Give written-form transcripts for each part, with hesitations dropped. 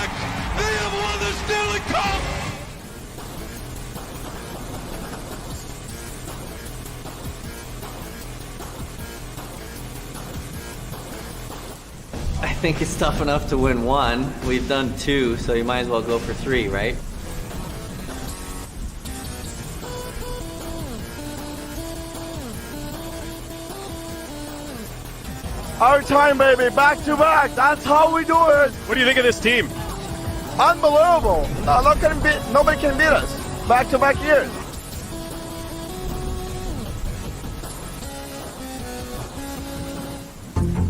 back. They have won the Stanley Cup. I think it's tough enough to win one. We've done two, so you might as well go for three, right? Our time, baby, back to back. That's how we do it. What do you think of this team? Unbelievable. Nobody can beat us. Back to back years.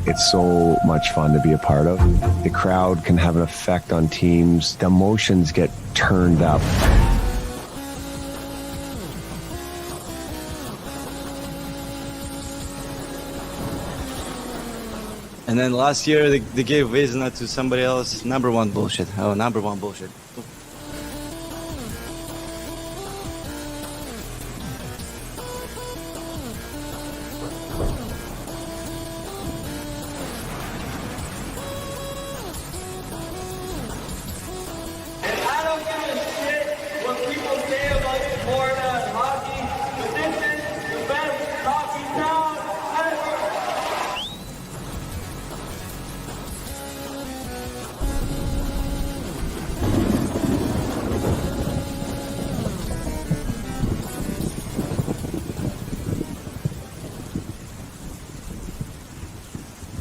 It's so much fun to be a part of. The crowd can have an effect on teams. The emotions get turned up. And then last year they gave Vezina to somebody else. Number one bullshit. Oh, number one bullshit.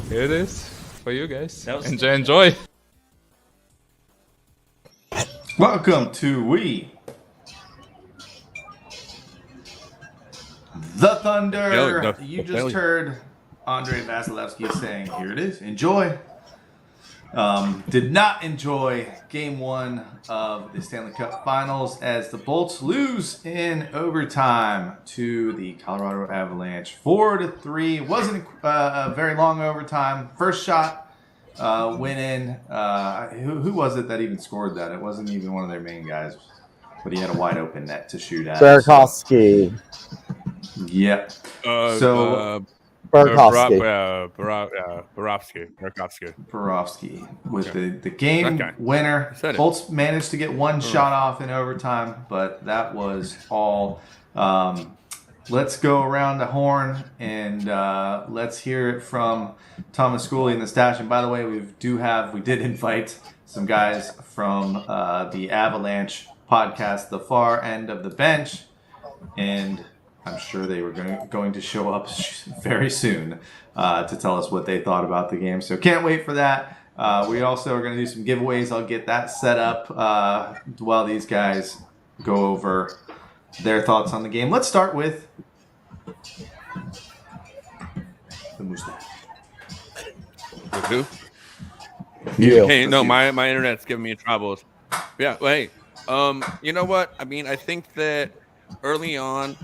Here it is for you guys. Enjoy. Welcome to The Thunder. You just heard Andrei Vasilevsky saying, here it is, enjoy. Did not enjoy game one of the Stanley Cup Finals as the Bolts lose in overtime to the Colorado Avalanche 4-3. It wasn't a very long overtime. First shot went in. Who was it that even scored that? It wasn't even one of their main guys, but he had a wide open net to shoot at. Burakovsky. Yep. Borovsky with the game winner. Bolts managed to get one shot off in overtime, but that was all. Let's go around the horn and let's hear it from Thomas Schooley in the stash. And by the way, we did invite some guys from the Avalanche podcast, The Far End of the Bench, and I'm sure they were going to show up very soon to tell us what they thought about the game. So can't wait for that. We also are going to do some giveaways. I'll get that set up while these guys go over their thoughts on the game. Let's start with the mustache. Who? Yeah. Hey, no, my internet's giving me troubles. Yeah, well, hey, you know what? I mean, I think that early on,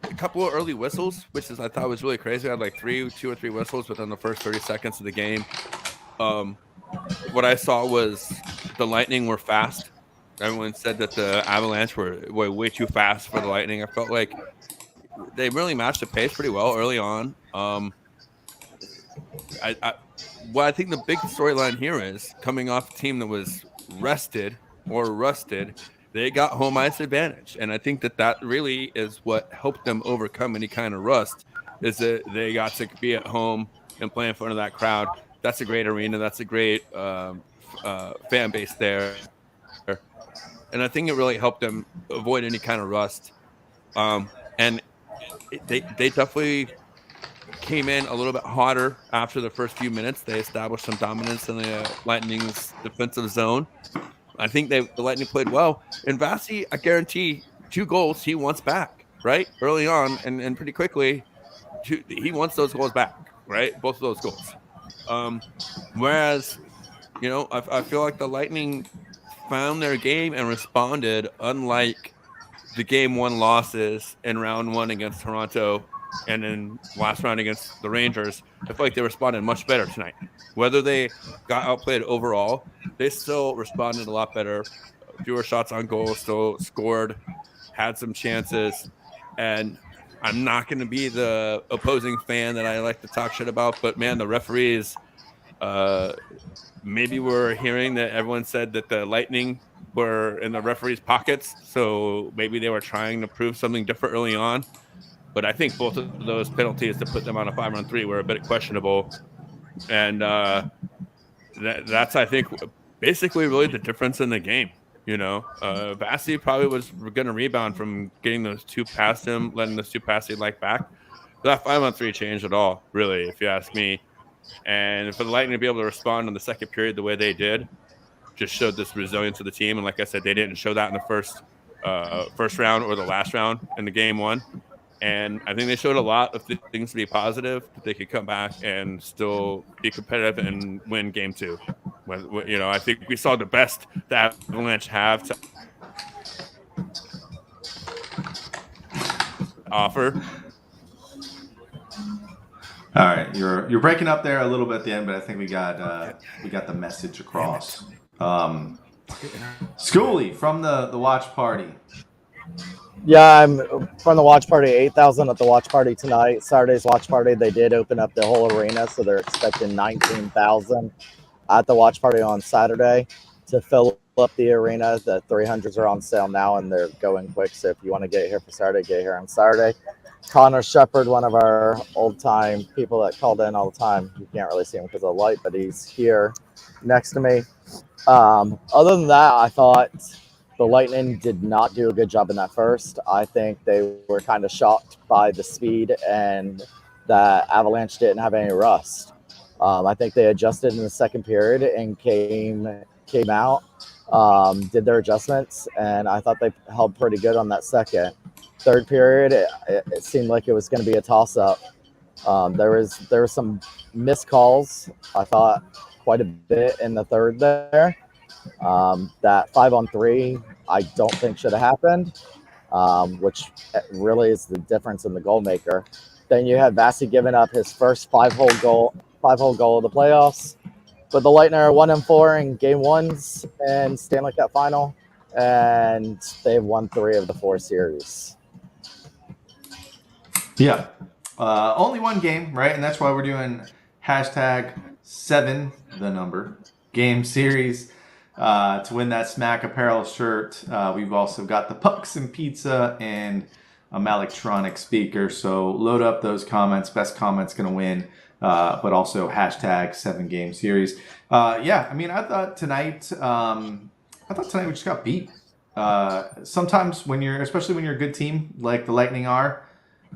a couple of early whistles, which I thought was really crazy. I had like two or three whistles within the first 30 seconds of the game. What I saw was the Lightning were fast. Everyone said that the Avalanche were way too fast for the Lightning. I felt like they really matched the pace pretty well early on. I think the big storyline here is coming off a team that was rested or rusted. They got home ice advantage, and I think that really is what helped them overcome any kind of rust, is that they got to be at home and play in front of that crowd. That's a great arena. That's a great fan base there. And I think it really helped them avoid any kind of rust. And they definitely came in a little bit hotter after the first few minutes. They established some dominance in the Lightning's defensive zone. I think the Lightning played well. And Vasi, I guarantee, 2 goals he wants back, right? Early on and pretty quickly, he wants those goals back, right? Both of those goals. Whereas, I feel like the Lightning found their game and responded, unlike the game 1 losses in round 1 against Toronto and in last round against the Rangers. I feel like they responded much better tonight. Whether they got outplayed overall, they still responded a lot better. Fewer shots on goal, still scored, had some chances. And I'm not going to be the opposing fan that I like to talk shit about, but man, the referees Maybe we're hearing that everyone said that the Lightning were in the referee's pockets, so maybe they were trying to prove something different early on. But I think both of those penalties to put them on a 5-on-3 were a bit questionable, and that's, I think, basically really the difference in the game. Vasi probably was going to rebound from getting those two past him, letting those two pass he liked back. But that 5-on-3 changed it all, really, if you ask me. And for the Lightning to be able to respond in the second period the way they did, just showed this resilience of the team. And like I said, they didn't show that in the first round or the last round in the game one. And I think they showed a lot of things to be positive, that they could come back and still be competitive and win game two. I think we saw the best that Avalanche have to offer. All right, you're breaking up there a little bit at the end, but I think we got the message across. Schoolie from the watch party. Yeah, I'm from the watch party. 8,000 at the watch party tonight. Saturday's watch party, they did open up the whole arena, so they're expecting 19,000 at the watch party on Saturday to fill up the arena. The 300s are on sale now, and they're going quick. So if you want to get here for Saturday, get here on Saturday. Connor Shepard, one of our old-time people that called in all the time. You can't really see him because of the light, but he's here next to me. Other than that, I thought the Lightning did not do a good job in that first. I think they were kind of shocked by the speed and that Avalanche didn't have any rust. I think they adjusted in the second period and came out, did their adjustments, and I thought they held pretty good on that second. Third period, it seemed like it was going to be a toss-up. There were some missed calls, I thought, quite a bit in the third there. That 5-on-3, I don't think should have happened, which really is the difference in the goal maker. Then you had Vasi giving up his first five-hole goal of the playoffs. But the Lightning are 1-4 in game ones and Stanley Cup Final, and they've won 3 of the 4 series. Yeah, only one game, right? And that's why we're doing #7, the number, game series. To win that Smack Apparel shirt. We've also got the pucks and pizza and a Malectronic speaker. So load up those comments. Best comment's going to win. But also #7 game series. Yeah, I mean, I thought tonight we just got beat. Sometimes especially when you're a good team like the Lightning are,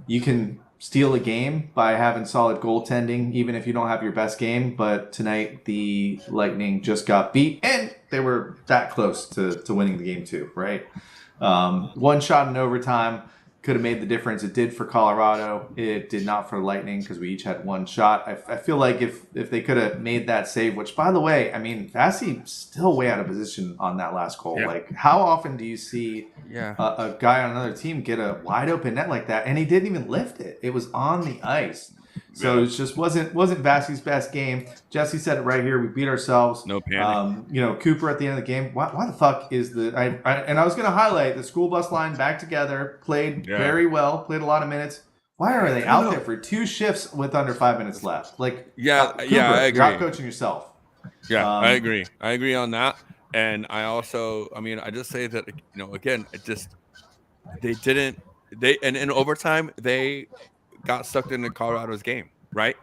you can steal a game by having solid goaltending, even if you don't have your best game. But tonight, the Lightning just got beat, and they were that close to winning the game too, right? One shot in overtime could have made the difference. It did for Colorado. It did not for Lightning because we each had one shot. I feel like if they could have made that save, which, by the way, I mean, Vasi still way out of position on that last goal. Yeah. Like, how often do you see a guy on another team get a wide open net like that? And he didn't even lift it. It was on the ice. So it just wasn't Vasi's best game. Jesse said it right here. We beat ourselves. No panic. Cooper at the end of the game. Why the fuck is I was going to highlight the school bus line back together. Played very well. Played a lot of minutes. Why are they out there for 2 shifts with under 5 minutes left? Like, Cooper, I agree. Drop coaching yourself. Yeah, I agree. I agree on that. And I also, I just say that, again, and in overtime, they got sucked into Colorado's game, right?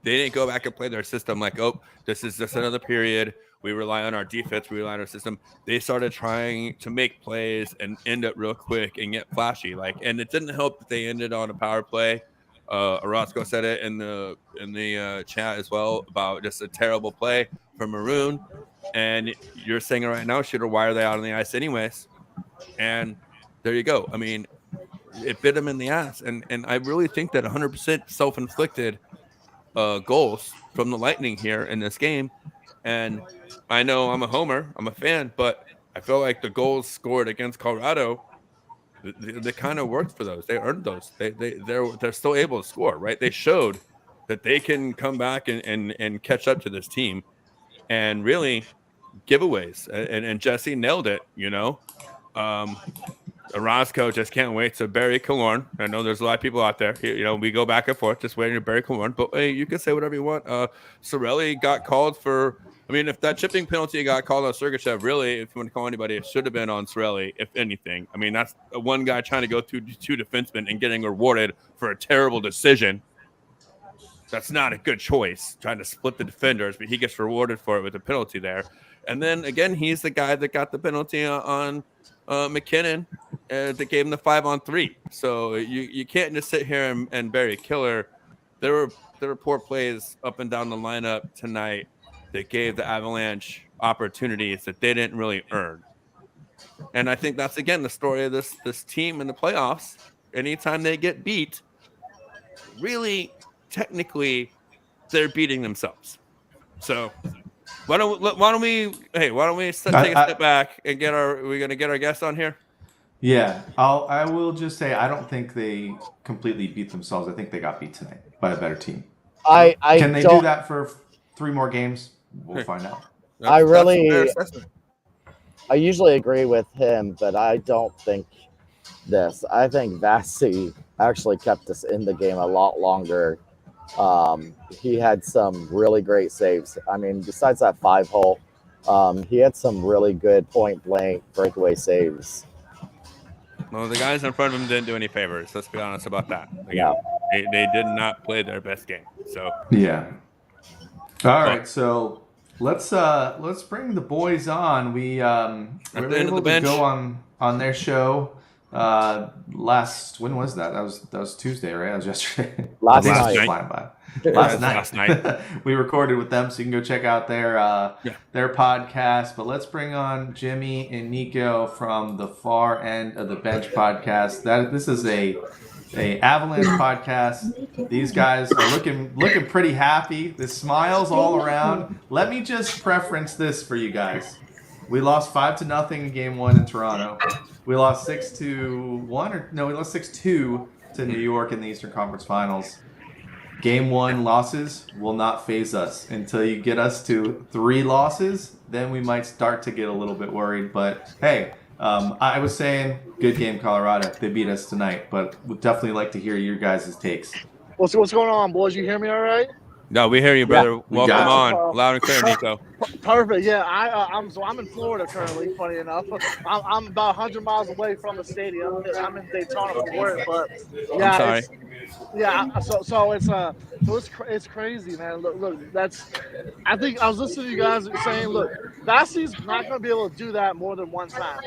They didn't go back and play their system like, oh, this is just another period. We rely on our defense. We rely on our system. They started trying to make plays and end up real quick and get flashy. And it didn't help that they ended on a power play. Orozco said it in the chat as well about just a terrible play from Maroon. And you're saying it right now, Shooter, why are they out on the ice anyways? And there you go. I mean, it bit them in the ass. And I really think that 100% self-inflicted goals from the Lightning here in this game. And I know I'm a homer, I'm a fan, but I feel like the goals scored against Colorado, they kind of worked for those. They earned those. They're still able to score, right? They showed that they can come back and catch up to this team. And really, giveaways. And Jesse nailed it, Orozco just can't wait to bury Killorn. I know there's a lot of people out there. We go back and forth just waiting to bury Killorn. But hey, you can say whatever you want. Cirelli got called for. I mean, if that chipping penalty got called on Sergachev, really, if you want to call anybody, it should have been on Cirelli, if anything. I mean, that's one guy trying to go through two defensemen and getting rewarded for a terrible decision. That's not a good choice, trying to split the defenders, but he gets rewarded for it with a penalty there. And then, again, he's the guy that got the penalty on McKinnon that gave him the 5-on-3. So you can't just sit here and bury Killer. There were poor plays up and down the lineup tonight that gave the Avalanche opportunities that they didn't really earn. And I think that's, again, the story of this team in the playoffs. Anytime they get beat, really, technically, they're beating themselves. So why don't we take a step back and we're going to get our guest on here? Yeah, I will just say I don't think they completely beat themselves. I think they got beat tonight by a better team. Can they do that for 3 more games? We'll find out. I usually agree with him, but I don't think this. I think Vasi actually kept us in the game a lot longer. He had some really great saves. I mean, besides that 5-hole, he had some really good point-blank breakaway saves. Well, the guys in front of him didn't do any favors. Let's be honest about that. Yeah. They did not play their best game. So yeah. All right, so let's bring the boys on. We were able to go on their show when was that? That was Tuesday, right? That was yesterday. Last night. We recorded with them, so you can go check out their podcast. But let's bring on Jimmy and Nico from the Far End of the Bench podcast. This is a Avalanche podcast. These guys are looking pretty happy. The smiles all around. Let me just preference this for you guys. We lost 5-0 in Game 1 in Toronto. We lost 6-1, we lost 6-2 to New York in the Eastern Conference Finals. Game 1 losses will not faze us until you get us to 3 losses. Then we might start to get a little bit worried. But hey, I was saying, good game, Colorado. They beat us tonight, but we'd definitely like to hear your guys' takes. What's going on, boys? You hear me all right? No, we hear you, brother. Yeah, welcome on. Loud and clear, Nico. Perfect. Yeah, I'm in Florida currently, funny enough. I'm about 100 miles away from the stadium. I'm in Daytona for work, but yeah. I'm sorry. It's crazy, man. Look, I think I was listening to you guys saying, look, Vasi's not going to be able to do that more than one time,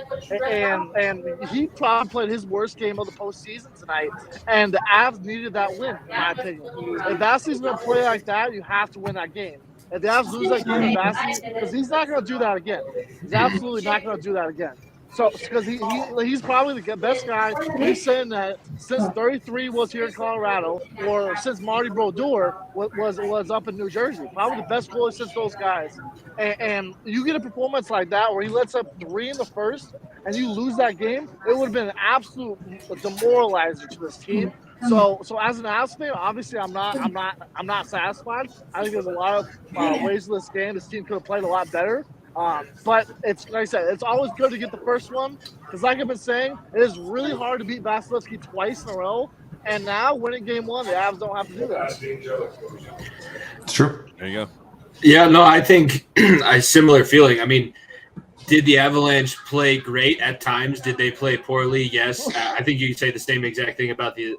and he probably played his worst game of the postseason tonight, and the Avs needed that win, in my opinion. If Vasi's going to play like that, you have to win that game. If the Avs lose that game, Vasi, because he's not going to do that again. He's absolutely not going to do that again. So, because he's probably the best guy. He's saying that since 33 was here in Colorado, or since Marty Brodeur was up in New Jersey, probably the best goalie since those guys. And you get a performance like that where he lets up 3 in the first, and you lose that game, it would have been an absolute demoralizer to this team. So as an Avs fan, obviously I'm not satisfied. I think there's a lot of ways in this game this team could have played a lot better. But it's like I said, it's always good to get the first one because, like I've been saying, it is really hard to beat Vasilevsky twice in a row. And now, winning Game 1, the Avs don't have to do that. It's true. There you go. Yeah, no, I think a similar feeling. I mean, did the Avalanche play great at times? Did they play poorly? Yes. I think you could say the same exact thing about the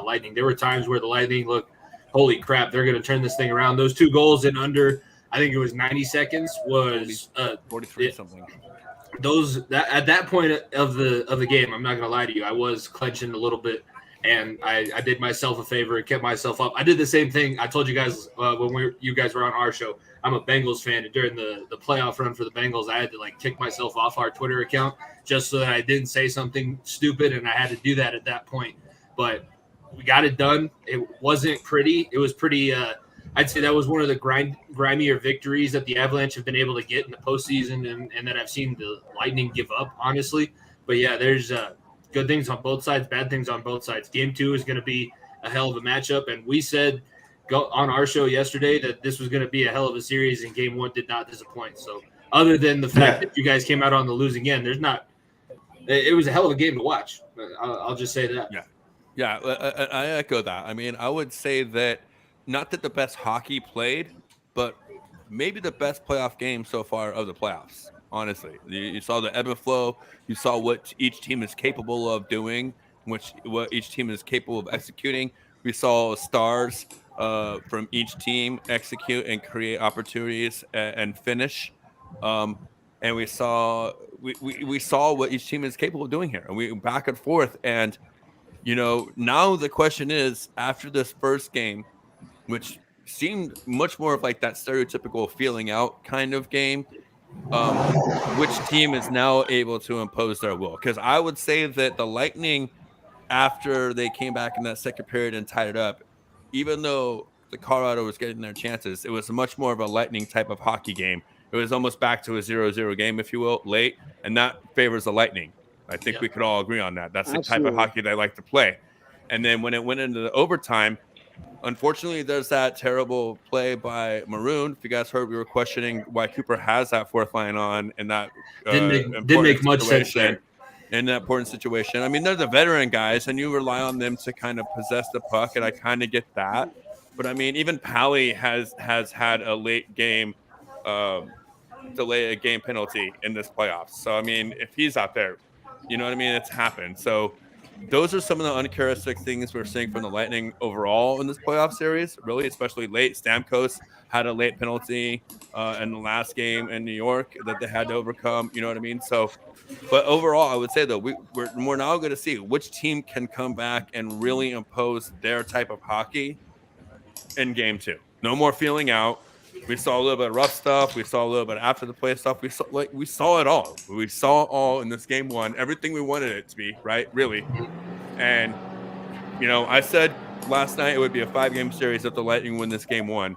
Lightning. There were times where the Lightning looked, holy crap, they're going to turn this thing around. Those 2 goals in under, I think it was 90 seconds, was 43 something. At that point of the game, I'm not going to lie to you, I was clenching a little bit, and I did myself a favor and kept myself up. I did the same thing. I told you guys when you guys were on our show. I'm a Bengals fan, and during the playoff run for the Bengals, I had to kick myself off our Twitter account just so that I didn't say something stupid, and I had to do that at that point. But we got it done. It wasn't pretty. It was pretty. I'd say that was one of the grimier victories that the Avalanche have been able to get in the postseason, and that I've seen the Lightning give up, honestly. But yeah, there's good things on both sides, bad things on both sides. Game 2 is going to be a hell of a matchup, and we said on our show yesterday that this was going to be a hell of a series, and Game 1 did not disappoint. So other than the fact that you guys came out on the losing end, there's not it was a hell of a game to watch. I'll just say that. Yeah, I echo that. I mean, I would say that not that the best hockey played, but maybe the best playoff game so far of the playoffs. Honestly, you saw the ebb and flow. You saw what each team is capable of doing, what each team is capable of executing. We saw stars from each team execute and create opportunities and finish. And we saw what each team is capable of doing here, and we back and forth. And now the question is, after this first game, which seemed much more of like that stereotypical feeling out kind of game, which team is now able to impose their will? Because I would say that the Lightning, after they came back in that second period and tied it up, even though the Colorado was getting their chances, it was much more of a Lightning type of hockey game. It was almost back to a 0-0 game, if you will, late, and that favors the Lightning. I think we could all agree on that. That's the type of hockey they like to play. And then when it went into the overtime, unfortunately, there's that terrible play by Maroon. If you guys heard, we were questioning why Cooper has that fourth line on in that didn't make much sense there. In that important situation. I mean, they're the veteran guys, and you rely on them to kind of possess the puck, and I kind of get that. But, I mean, even Pally has had a late game delay a game penalty in this playoffs. So, I mean, if he's out there, you know what I mean? It's happened. So those are some of the uncharacteristic things we're seeing from the Lightning overall in this playoff series, really, especially late. Stamkos had a late penalty in the last game in New York that they had to overcome. You know what I mean? So, but overall, I would say, though, we're now going to see which team can come back and really impose their type of hockey in game two. No more feeling out. We saw a little bit of rough stuff. We saw a little bit of after the play stuff. We saw it all. We saw all in this game one. Everything we wanted it to be, right? Really. And I said last night it would be a 5-game series if the Lightning win this game one.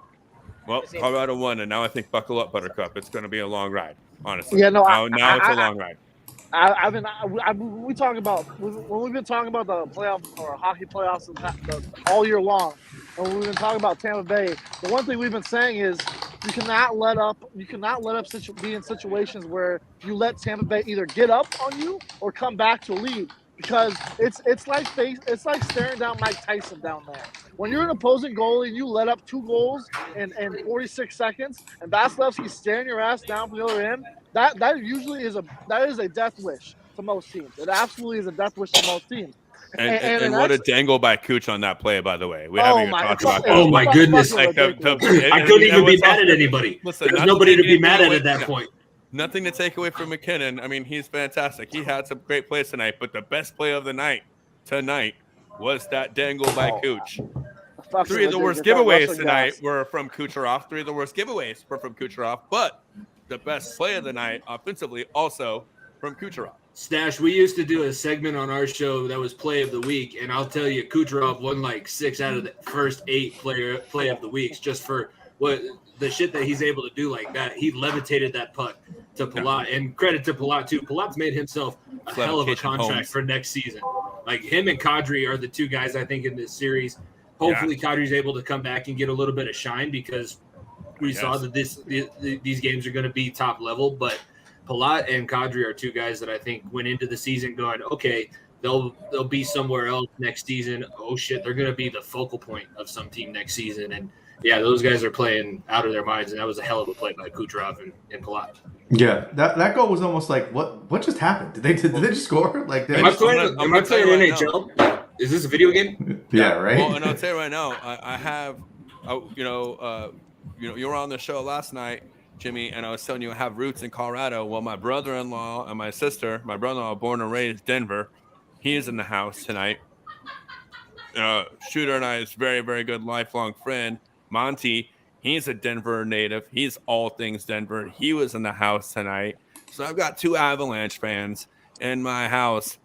Well, Colorado won, and now I think buckle up, Buttercup. It's going to be a long ride, honestly. Yeah, no. Now it's a long ride. We talk about when we've been talking about the playoff or hockey playoffs all year long, and when we've been talking about Tampa Bay, the one thing we've been saying is you cannot let up be in situations where you let Tampa Bay either get up on you or come back to a lead, because it's like staring down Mike Tyson down there. When you're an opposing goalie and you let up 2 goals in 46 seconds, and Vasilevsky's staring your ass down from the other end, that usually is a death wish to most teams. It absolutely is a death wish to most teams. And what a dangle by Cooch on that play, by the way. We haven't even talked about that. Oh my goodness! I couldn't even be mad at anybody. Listen, there's nobody to be mad at that point. Nothing to take away from McKinnon. I mean, he's fantastic. He had some great plays tonight, but the best play of the night tonight was that dangle by Cooch. 3 of the worst giveaways tonight were from Kucherov. 3 of the worst giveaways were from Kucherov, but the best play of the night offensively also from Kucherov. Stash, we used to do a segment on our show that was play of the week, and I'll tell you, Kucherov won like 6 out of the first 8 play of the weeks just for what the shit that he's able to do like that. He levitated that puck to Palat, and credit to Palat too. Palat's made himself a hell of a contract for next season. Like, him and Kadri are the 2 guys I think in this series. Hopefully Kadri's able to come back and get a little bit of shine, because we saw that these games are going to be top level, but Palat and Kadri are 2 guys that I think went into the season going, okay, they'll be somewhere else next season. Oh shit, they're going to be the focal point of some team next season. And yeah, those guys are playing out of their minds, and that was a hell of a play by Kucherov and Palat. Yeah, that goal was almost like, what just happened? Did they just score? Like, am I playing NHL? Is this a video game? Yeah, right. Well, and I'll tell you right now, I have, you were on the show last night, Jimmy, and I was telling you I have roots in Colorado. Well, my brother-in-law and my brother-in-law, born and raised Denver, he is in the house tonight. Shooter and I's very, very good lifelong friend, Monty, he's a Denver native. He's all things Denver. He was in the house tonight. So I've got 2 Avalanche fans in my house.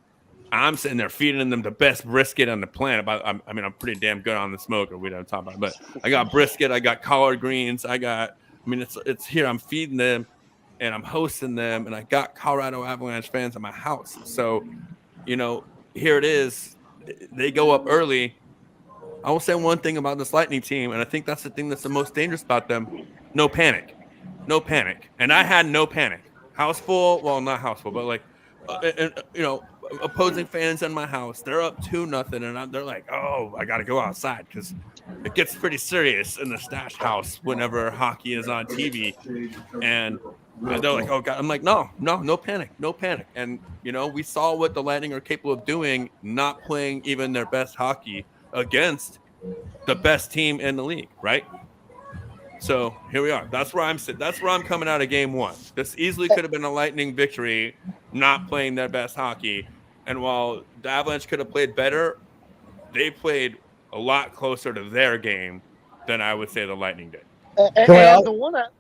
I'm sitting there feeding them the best brisket on the planet. I'm pretty damn good on the smoker. We don't talk about it, but I got brisket. I got collard greens. It's here. I'm feeding them, and I'm hosting them, and I got Colorado Avalanche fans in my house. So, here it is. They go up early. I will say one thing about this Lightning team, and I think that's the thing that's the most dangerous about them. No panic. And I had no panic. House full. Well, not house full, but like opposing fans in my house. They're up 2-0, and they're like, "Oh, I got to go outside because it gets pretty serious in the stash house whenever hockey is on TV." And they're like, "Oh God!" I'm like, "No panic, no panic." And we saw what the Lightning are capable of doing, not playing even their best hockey against the best team in the league, right? So here we are. That's where I'm sitting. That's where I'm coming out of game one. This easily could have been a Lightning victory, not playing their best hockey. And while the Avalanche could have played better, they played a lot closer to their game than I would say the Lightning did. And the one that,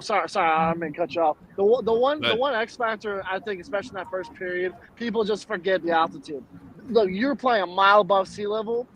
sorry, I didn't mean to cut you off. The one X factor, I think, especially in that first period, people just forget the altitude. Look, you're playing a mile above sea level.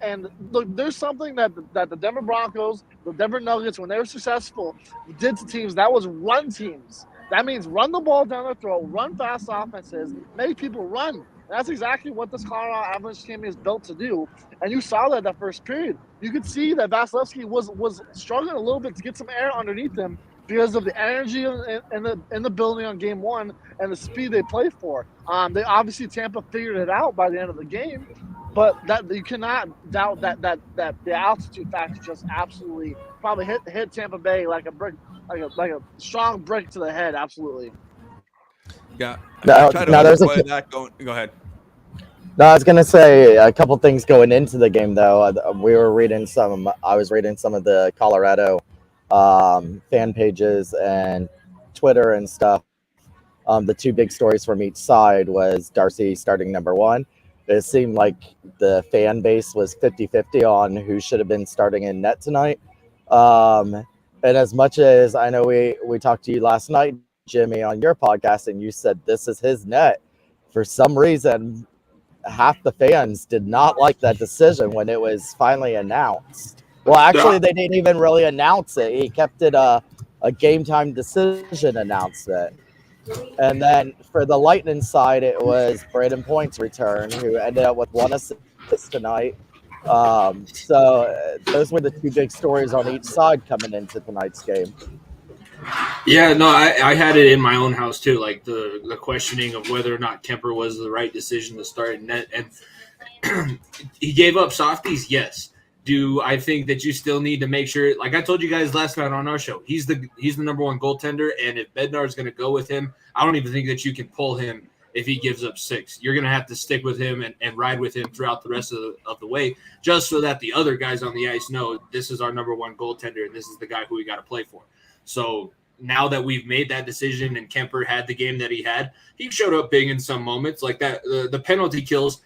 And look, there's something that the Denver Broncos, the Denver Nuggets, when they were successful, did to teams. That was run teams. That means run the ball down their throat, run fast offenses, make people run. And that's exactly what this Colorado Avalanche team is built to do. And you saw that first period. You could see that Vasilevsky was struggling a little bit to get some air underneath him because of the energy in the building on game one and the speed they play for. They obviously Tampa figured it out by the end of the game. But that you cannot doubt that the altitude factor just absolutely probably hit Tampa Bay like a brick, like a strong brick to the head. Absolutely. Yeah. Go ahead. No, I was gonna say a couple things going into the game though. I was reading some of the Colorado fan pages and Twitter and stuff. The two big stories from each side was Darcy starting number one. It seemed like the fan base was 50-50 on who should have been starting in net tonight. And as much as I know we talked to you last night, Jimmy, on your podcast, and you said this is his net, for some reason, half the fans did not like that decision when it was finally announced. Well, actually, they didn't even really announce it. He kept it a game time decision announcement. And then for the Lightning side, it was Braden Point's return, who ended up with 1 assist tonight. So those were the two big stories on each side coming into tonight's game. Yeah, no, I had it in my own house too, like the questioning of whether or not Kemper was the right decision to start in net. And he gave up softies, yes. Do I think that you still need to make sure, like I told you guys last night on our show, he's the number one goaltender, and if Bednar's going to go with him, I don't even think that you can pull him if he gives up 6. You're going to have to stick with him and ride with him throughout the rest of the way, just so that the other guys on the ice know this is our number one goaltender and this is the guy who we got to play for. So now that we've made that decision and Kemper had the game that he had, he showed up big in some moments like that. The penalty kills,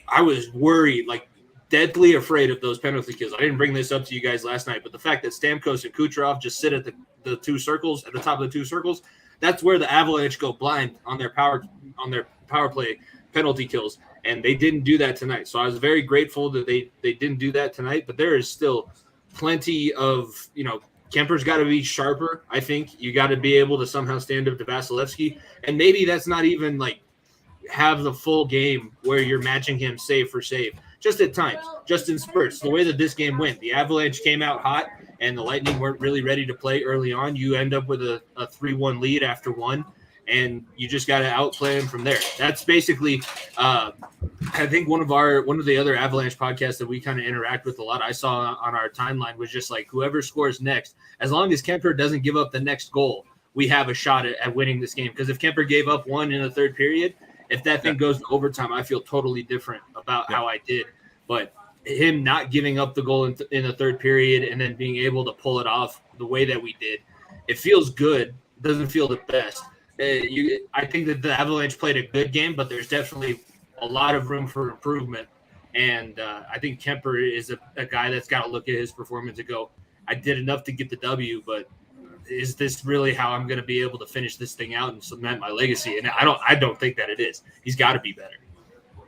I was worried, like, deadly afraid of those penalty kills. I didn't bring this up to you guys last night, but the fact that Stamkos and Kucherov just sit at the two circles, at the top of the two circles, that's where the Avalanche go blind on their power play penalty kills, and they didn't do that tonight. So I was very grateful that they didn't do that tonight, but there is still plenty of, Kemper's got to be sharper. I think you got to be able to somehow stand up to Vasilevsky, and maybe that's not even like have the full game where you're matching him save for save. Just at times, just in spurts. The way that this game went, the Avalanche came out hot, and the Lightning weren't really ready to play early on. You end up with a 3-1 lead after one, and you just got to outplay them from there. That's basically, I think one of the other Avalanche podcasts that we kind of interact with a lot, I saw on our timeline, was just like, whoever scores next, as long as Kemper doesn't give up the next goal, we have a shot at winning this game. Because if Kemper gave up one in the third period, if that thing goes to overtime, I feel totally different about how I did. But him not giving up the goal in the third period and then being able to pull it off the way that we did, it feels good. It doesn't feel the best. I think that the Avalanche played a good game, but there's definitely a lot of room for improvement. And I think Kemper is a guy that's got to look at his performance and go, I did enough to get the W, but is this really how I'm going to be able to finish this thing out and cement my legacy? And I don't think that it is. He's got to be better.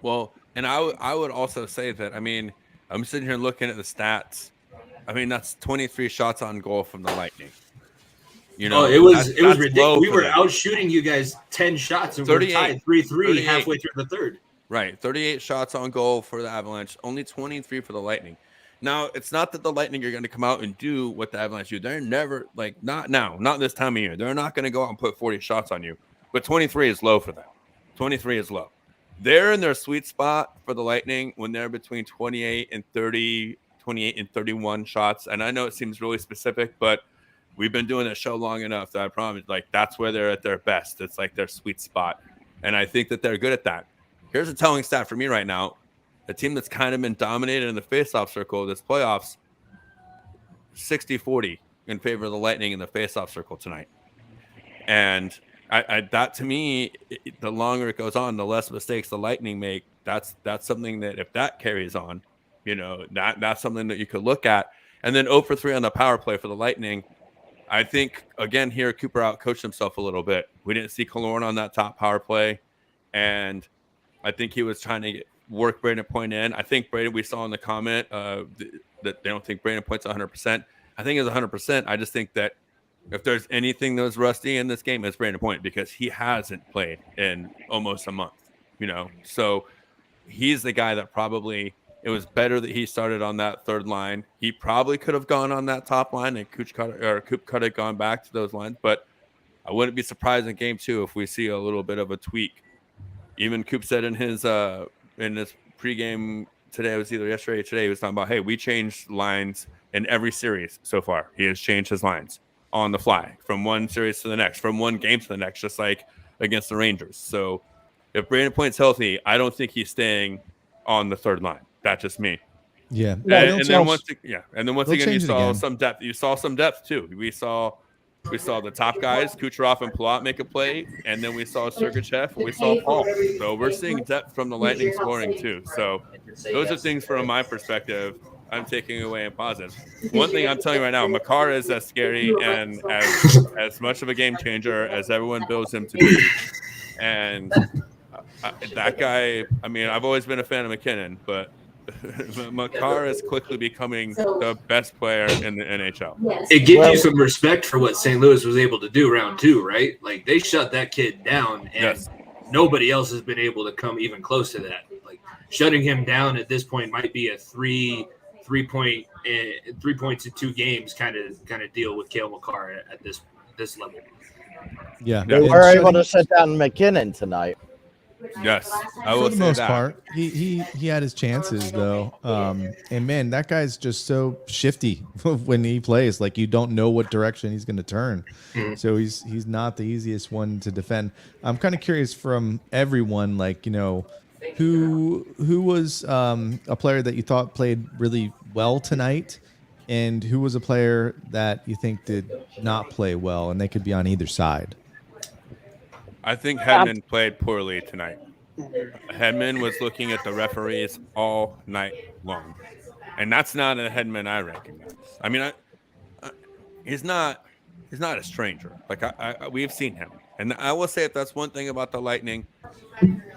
Well, and I would also say that, I mean, I'm sitting here looking at the stats. I mean, that's 23 shots on goal from the Lightning. It was ridiculous. We were out shooting you guys 10 shots and we're tied 3-3 halfway through the third. Right. 38 shots on goal for the Avalanche, only 23 for the Lightning. Now, it's not that the Lightning are going to come out and do what the Avalanche do. They're never, not now, not this time of year. They're not going to go out and put 40 shots on you. But 23 is low for them. 23 is low. They're in their sweet spot for the Lightning when they're between 28 and 30, 28 and 31 shots. And I know it seems really specific, but we've been doing this show long enough that I promise, like, that's where they're at their best. It's like their sweet spot. And I think that they're good at that. Here's a telling stat for me right now. A team that's kind of been dominated in the faceoff circle this playoffs, 60-40 in favor of the Lightning in the faceoff circle tonight. And I that to me, the longer it goes on, the less mistakes the Lightning make. That's something that if that carries on, that's something that you could look at. And then 0 for 3 on the power play for the Lightning. I think, again, here, Cooper out-coached himself a little bit. We didn't see Killorn on that top power play, and I think he was trying to work Brayden Point in. I think Brayden, we saw in the comment that they don't think Brayden Point's 100%. I think it's 100%. I just think that if there's anything that was rusty in this game, it's Brayden Point, because he hasn't played in almost a month, So he's the guy that probably – it was better that he started on that third line. He probably could have gone on that top line, and Coop could have gone back to those lines. But I wouldn't be surprised in game 2 if we see a little bit of a tweak. Even Coop said in his pregame today, it was either yesterday or today, he was talking about, hey, we changed lines in every series so far. He has changed his lines on the fly from one series to the next, from one game to the next, just like against the Rangers. So if Brayden Point's healthy, I don't think he's staying on the third line. That's just me. Yeah. And then once again, you saw some depth. You saw some depth too. We saw the top guys, Kucherov and Palat, make a play, and then we saw Sergachev, and we saw Paul. So we're seeing depth from the Lightning scoring too. So those are things from my perspective I'm taking away in positive. One thing I'm telling you right now, Makar is as scary and as much of a game changer as everyone builds him to be. And that guy, I mean, I've always been a fan of McKinnon, but Makar is quickly becoming the best player in the NHL. It gives you some respect for what St. Louis was able to do round 2, right? Like, they shut that kid down, and nobody else has been able to come even close to that. Like, shutting him down at this point might be a three points in 2 games kind of deal with Cale Makar at this level. Yeah, they were able to shut down McKinnon tonight. Yes, I will for the say most that. part. He had his chances though, and man, that guy's just so shifty when he plays. Like, you don't know what direction he's going to turn. So he's not the easiest one to defend. I'm kind of curious from everyone, like, who was a player that you thought played really well tonight, and who was a player that you think did not play well, and they could be on either side. I think Hedman played poorly tonight. Hedman was looking at the referees all night long, and that's not a Hedman I recognize. I mean, he's not a stranger. Like, we've seen him, and I will say, if that's one thing about the Lightning,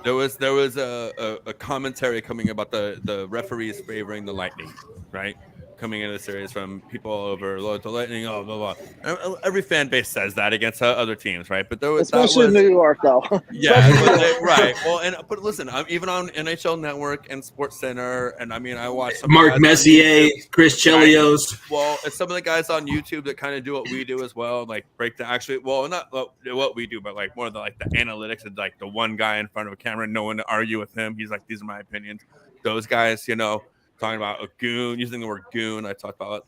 there was a commentary coming about the referees favoring the Lightning, right? Coming into the series from people all over the Lightning, blah, blah. Every fan base says that against other teams, right? But there was, especially in New York, though. Yeah, right. Well, but listen, I'm even on NHL Network and Sports Center, and I mean, I watch some Mark Messier, Chris Chelios. Well, it's some of the guys on YouTube that kind of do what we do as well, like break the not what we do, but like more of the analytics and like the one guy in front of a camera, no one to argue with him. He's like, these are my opinions. Those guys, talking about a goon, using the word goon. I talked about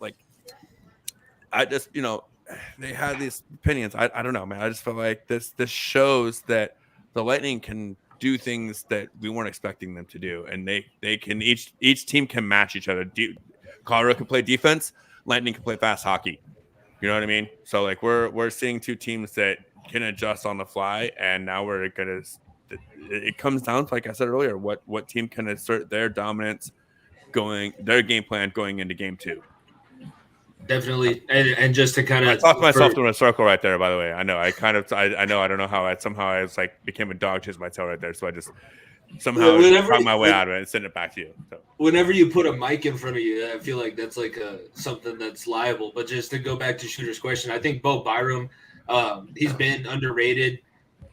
I just, they had these opinions. I don't know, man. I just felt like this shows that the Lightning can do things that we weren't expecting them to do, and they can each team can match each other. Colorado can play defense, Lightning can play fast hockey. You know what I mean? So like we're seeing 2 teams that can adjust on the fly, and now we're gonna. It comes down to, like I said earlier, what team can assert their dominance, their game plan going into game 2. Definitely, and just to kind of, I talked myself through a circle right there. By the way, I know I don't know how I was like became a dog chasing my tail right there. So I just somehow found my way out of it and sent it back to you. So. Whenever you put a mic in front of you, I feel like that's like something that's liable. But just to go back to Shooter's question, I think Bo Byram, he's been underrated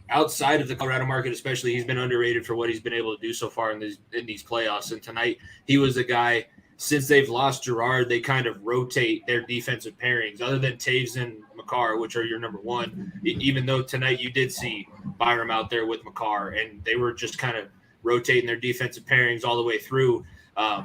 outside of the Colorado market, especially. He's been underrated for what he's been able to do so far in these playoffs. And tonight, he was a guy. Since they've lost Girard, they kind of rotate their defensive pairings. Other than Taves and Makar, which are your number one, even though tonight you did see Byram out there with Makar, and they were just kind of rotating their defensive pairings all the way through.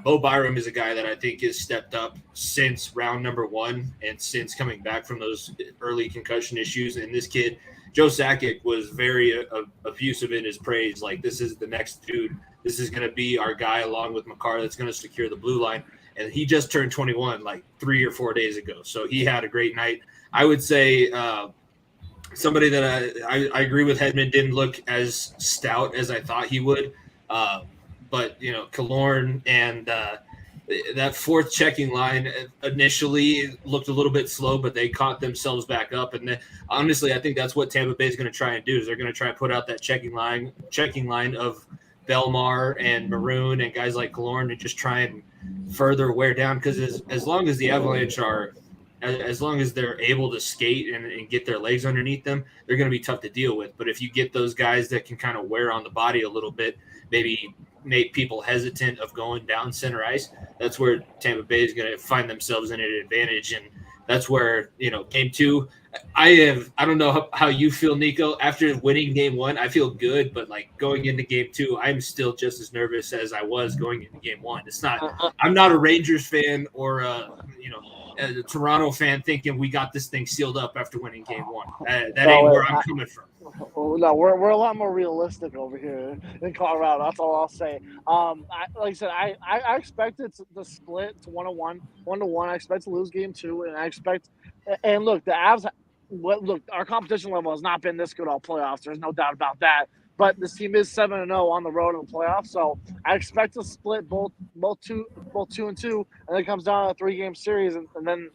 Bo Byram is a guy that I think has stepped up since round number 1 and since coming back from those early concussion issues. And this kid, Joe Sakic, was very effusive in his praise. Like, this is the next dude. This is going to be our guy along with Makar that's going to secure the blue line. And he just turned 21 like 3 or 4 days ago. So he had a great night. I would say somebody that I agree with, Hedman didn't look as stout as I thought he would. But, you know, Killorn and that fourth checking line initially looked a little bit slow, but they caught themselves back up. And honestly, I think that's what Tampa Bay is going to try and do, is they're going to try and put out that checking line of Belmar and Maroon and guys like Killorn to just try and further wear down. Because as long as the Avalanche as long as they're able to skate and get their legs underneath them, they're going to be tough to deal with. But if you get those guys that can kind of wear on the body a little bit, maybe make people hesitant of going down center ice, that's where Tampa Bay is going to find themselves in an advantage. And that's where, you know, game 2, I don't know how you feel, Nico. After winning game 1, I feel good, but like going into game 2, I'm still just as nervous as I was going into game 1. It's not, I'm not a Rangers fan or a Toronto fan thinking we got this thing sealed up after winning game 1. That ain't where I'm coming from. No, we're a lot more realistic over here in Colorado. That's all I'll say. Like I said, I expected the split to 1-1. I expect to lose game 2, and I expect. And look, the Avs. Look, our competition level has not been this good all playoffs. There's no doubt about that. But this team is 7-0 on the road in the playoffs, so I expect to split both 2-2, and then it comes down to a 3-game series, and then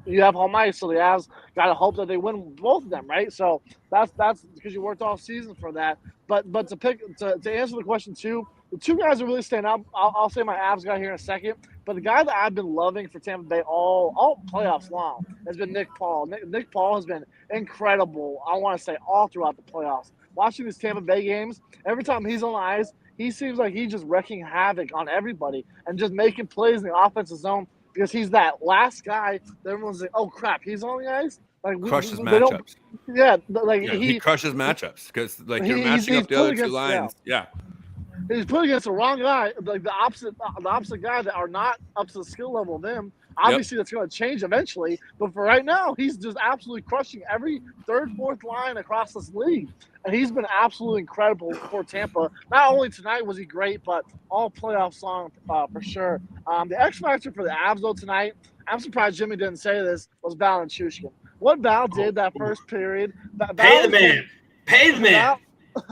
you have home ice. So the Avs got to hope that they win both of them, right? So that's because you worked all season for that. But to answer the question too, the two guys that really stand out, I'll say my Avs guy here in a second. But the guy that I've been loving for Tampa Bay all playoffs long has been Nick Paul. Nick Paul has been incredible, I want to say, all throughout the playoffs. Watching these Tampa Bay games, every time he's on the ice, he seems like he's just wreaking havoc on everybody and just making plays in the offensive zone, because he's that last guy that everyone's like, oh crap, he's on the ice. Like, crushes matchups. He crushes matchups because like you're matching up the other two lines. Yeah. He's put against the wrong guy, like the opposite guy that are not up to the skill level of him. Obviously, that's going to change eventually, but for right now, he's just absolutely crushing every third, fourth line across this league, and he's been absolutely incredible for Tampa. Not only tonight was he great, but all playoff long for sure. The X factor for the Avs though tonight, I'm surprised Jimmy didn't say this, was Val and Shushkin. What Val did that first period, pay the man.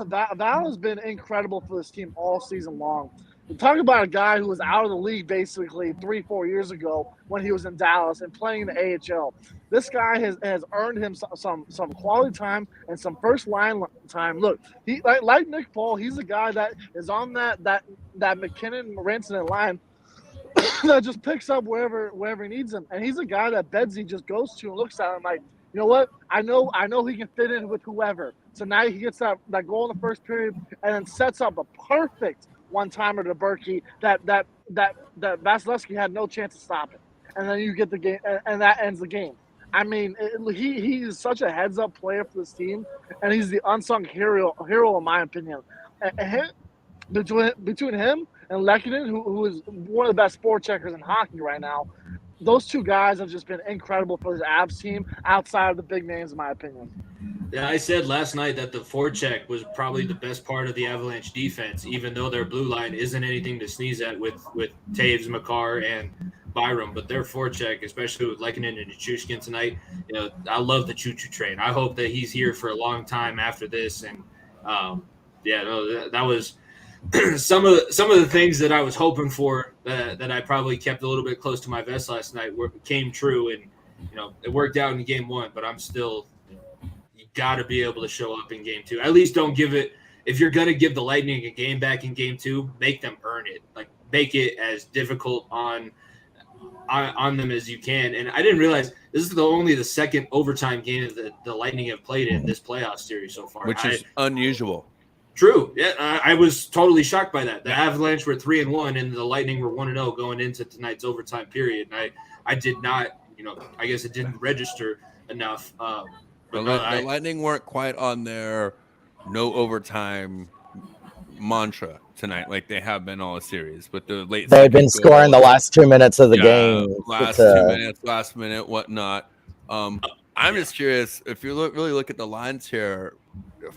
Val has been incredible for this team all season long. We're talking about a guy who was out of the league basically 3-4 years ago when he was in Dallas and playing in the AHL. This guy has earned him some quality time and some first line time. Look, he like Nick Paul, he's a guy that is on that McKinnon-Rantanen line that just picks up wherever he needs him. And he's a guy that Bedsy just goes to and looks at him like, you know what? I know he can fit in with whoever. So now he gets that goal in the first period and then sets up a perfect one-timer to Berkey that Vasilevsky had no chance to stop it. And then you get the game, and that ends the game. I mean, he is such a heads-up player for this team, and he's the unsung hero in my opinion. And between him and Lehkonen, who is one of the best sport checkers in hockey right now, those two guys have just been incredible for this Avs team outside of the big names, in my opinion. Yeah, I said last night that the forecheck was probably the best part of the Avalanche defense, even though their blue line isn't anything to sneeze at with Taves, Makar, and Byram. But their forecheck, especially with Lehkonen and Nichushkin tonight, you know, I love the choo-choo train. I hope that he's here for a long time after this. And that was some of the things that I was hoping for that I probably kept a little bit close to my vest last night came true, and you know it worked out in game 1. But I'm still, you got to be able to show up in game 2. At least don't give it. If you're gonna give the Lightning a game back in game 2, make them earn it. Like make it as difficult on them as you can. And I didn't realize this is only the second overtime game that the Lightning have played in this playoff series so far, which is unusual. True. Yeah, I was totally shocked by that. The Avalanche were 3-1, and the Lightning were 1-0 going into tonight's overtime period. And I did not, I guess it didn't register enough. But the no, Lightning weren't quite on their no overtime mantra tonight, like they have been all series. But the late they've been scoring the last 2 minutes of the game. Last 2 minutes, last minute, whatnot. I'm just curious if you really look at the lines here.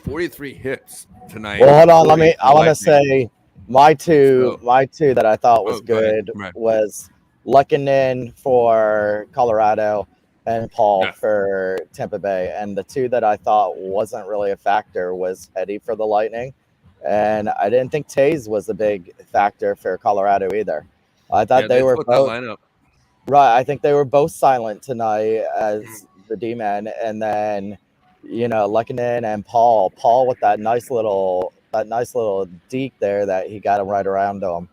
43 hits tonight. Well, hold on. I want to say my two that I thought was good was Lehkonen for Colorado and Paul for Tampa Bay. And the two that I thought wasn't really a factor was Eddie for the Lightning. And I didn't think Taze was a big factor for Colorado either. I thought they were both. Right. I think they were both silent tonight as the D-man. And then, Lehkonen and Paul with that nice little deke there that he got him right around him.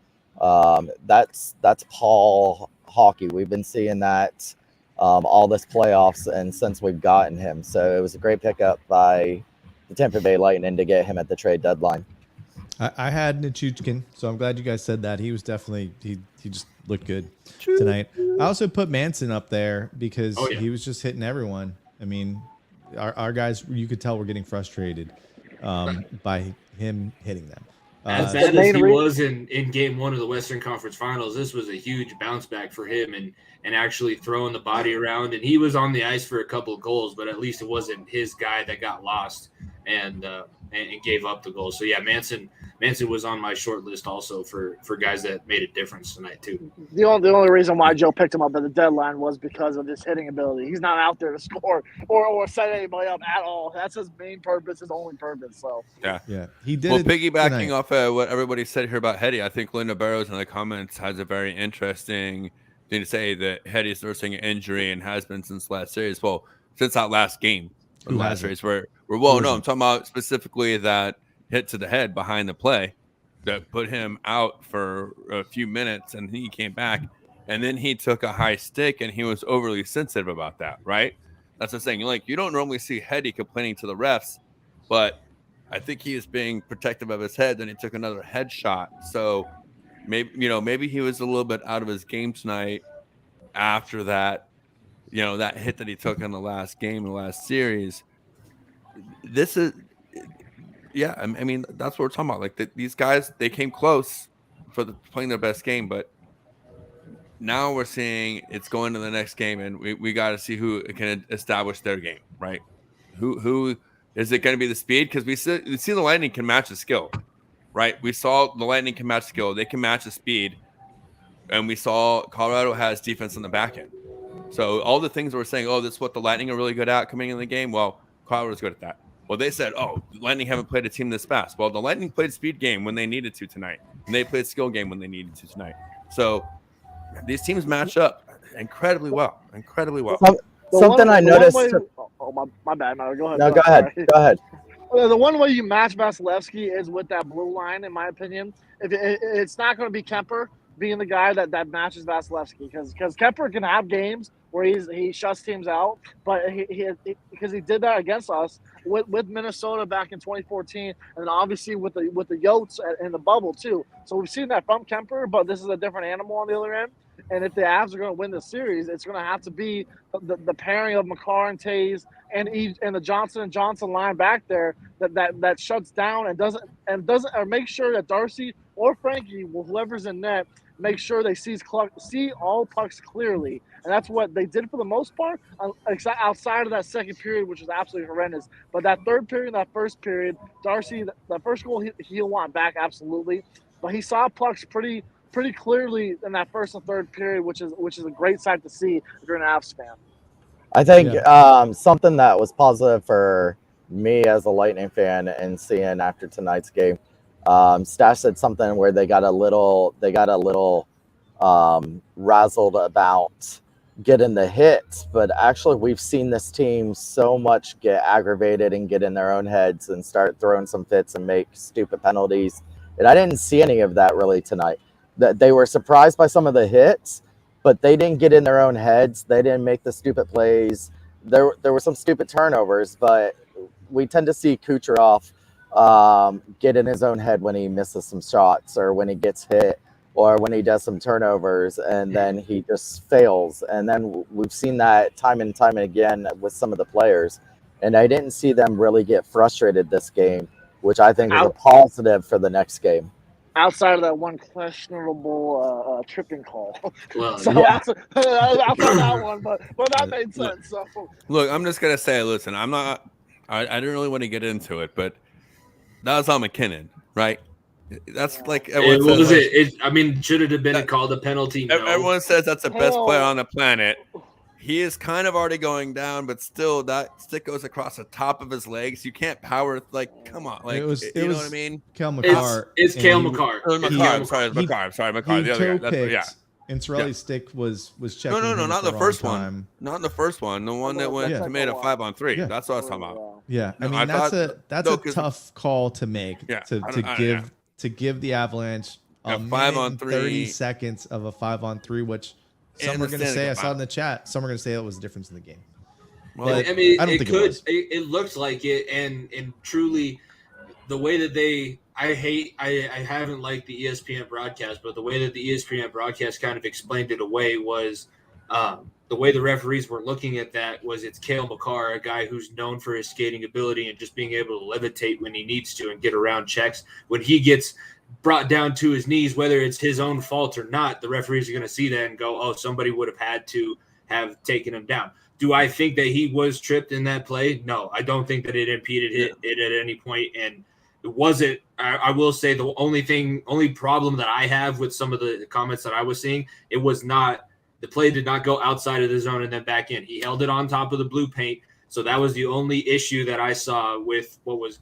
That's Paul hockey. We've been seeing that all this playoffs and since we've gotten him. So it was a great pickup by the Tampa Bay Lightning to get him at the trade deadline. I had Nichushkin, so I'm glad you guys said that. He was definitely he just looked good tonight. I also put Manson up there because he was just hitting everyone. I mean, our guys, you could tell, were getting frustrated by him hitting them. As bad as he was in game 1 of the Western Conference Finals, this was a huge bounce back for him and actually throwing the body around. And he was on the ice for a couple of goals, but at least it wasn't his guy that got lost and gave up the goal. So yeah, Manson was on my short list also for guys that made a difference tonight too. The only reason why Joe picked him up at the deadline was because of his hitting ability. He's not out there to score or set anybody up at all. That's his main purpose, his only purpose. So yeah, he did. Well, piggybacking off what everybody said here about Hetty, I think Linda Barrows in the comments has a very interesting thing to say that Hetty's nursing an injury and has been since last series. Well, since that last game, last series, I'm talking about specifically that hit to the head behind the play that put him out for a few minutes, and he came back, and then he took a high stick, and he was overly sensitive about that, right? That's what I'm saying. You don't normally see Hetty complaining to the refs, but I think he is being protective of his head. Then he took another headshot, so maybe he was a little bit out of his game tonight after that, that hit that he took in the last game, the last series. This is. Yeah, I mean, that's what we're talking about. Like these guys, they came close for playing their best game, but now we're seeing it's going to the next game, and we got to see who can establish their game, right? Who is it going to be? The speed? Because we see the Lightning can match the skill, right? We saw the Lightning can match skill; they can match the speed, and we saw Colorado has defense on the back end. So all the things we're saying, this is what the Lightning are really good at coming in the game. Well, Colorado's good at that. Well, they said, the Lightning haven't played a team this fast. Well, the Lightning played speed game when they needed to tonight, and they played skill game when they needed to tonight. So these teams match up incredibly well. Something I noticed. My bad. No, go ahead. No, go ahead. Go ahead. The one way you match Vasilevsky is with that blue line, in my opinion. It's not going to be Kemper being the guy that matches Vasilevsky, because Kemper can have games where he shuts teams out, but because he did that against us with Minnesota back in 2014, and then obviously with the Yotes in the bubble too. So we've seen that from Kemper, but this is a different animal on the other end. And if the Avs are going to win the series, it's going to have to be the pairing of Makar and Taze and the Johnson and Johnson line back there that shuts down and doesn't or make sure that Darcy or Frankie, whoever's in net, make sure they see all pucks clearly. And that's what they did for the most part, outside of that second period, which was absolutely horrendous. But that third period, that first period, Darcy, the first goal he'll want back, absolutely. But he saw pucks pretty clearly in that first and third period, which is a great sight to see if you're an Avs fan. I think something that was positive for me as a Lightning fan and seeing after tonight's game, Stash said something where they got a little razzled about getting the hits, but actually we've seen this team so much get aggravated and get in their own heads and start throwing some fits and make stupid penalties. And I didn't see any of that really tonight. That they were surprised by some of the hits, but they didn't get in their own heads. They didn't make the stupid plays. There were some stupid turnovers, but we tend to see Kucherov get in his own head when he misses some shots or when he gets hit or when he does some turnovers and then he just fails. And then we've seen that time and time again with some of the players. And I didn't see them really get frustrated this game, which I think is a positive for the next game. Outside of that one questionable tripping call. Well, so outside that one, but that made sense. So. Look, I'm just going to say, listen, I didn't really want to get into it, but that was on McKinnon, right? That's like everyone says, I mean, should it have been called a penalty? No. Everyone says that's the best player on the planet. He is kind of already going down, but still that stick goes across the top of his legs. You can't power come on, like you know what I mean? Cale Makar. It's Cale Makar. I'm sorry, Makar. The other guy. Yeah. And Cirelli's stick was checking. No, not the first one. Not the first one. The one that went to made a 5-on-3. Yeah. That's what I was talking about. Yeah, I mean that's a tough call to make. To give the Avalanche a 5-on-3, 30 seconds of a 5-on-3, which some are going to say, I saw in the chat, some are going to say that was a difference in the game. Well, I mean, it looked like it, and truly, the way that I haven't liked the ESPN broadcast, but the way that the ESPN broadcast kind of explained it away was the way the referees were looking at that was it's Cale Makar, a guy who's known for his skating ability and just being able to levitate when he needs to and get around checks. When he gets brought down to his knees, whether it's his own fault or not, the referees are going to see that and go, oh, somebody would have had to have taken him down. Do I think that he was tripped in that play? No, I don't think that it impeded it at any point. And it wasn't, I will say the only problem that I have with some of the comments that I was seeing, it was not, the play did not go outside of the zone and then back in. He held it on top of the blue paint. So that was the only issue that I saw with what was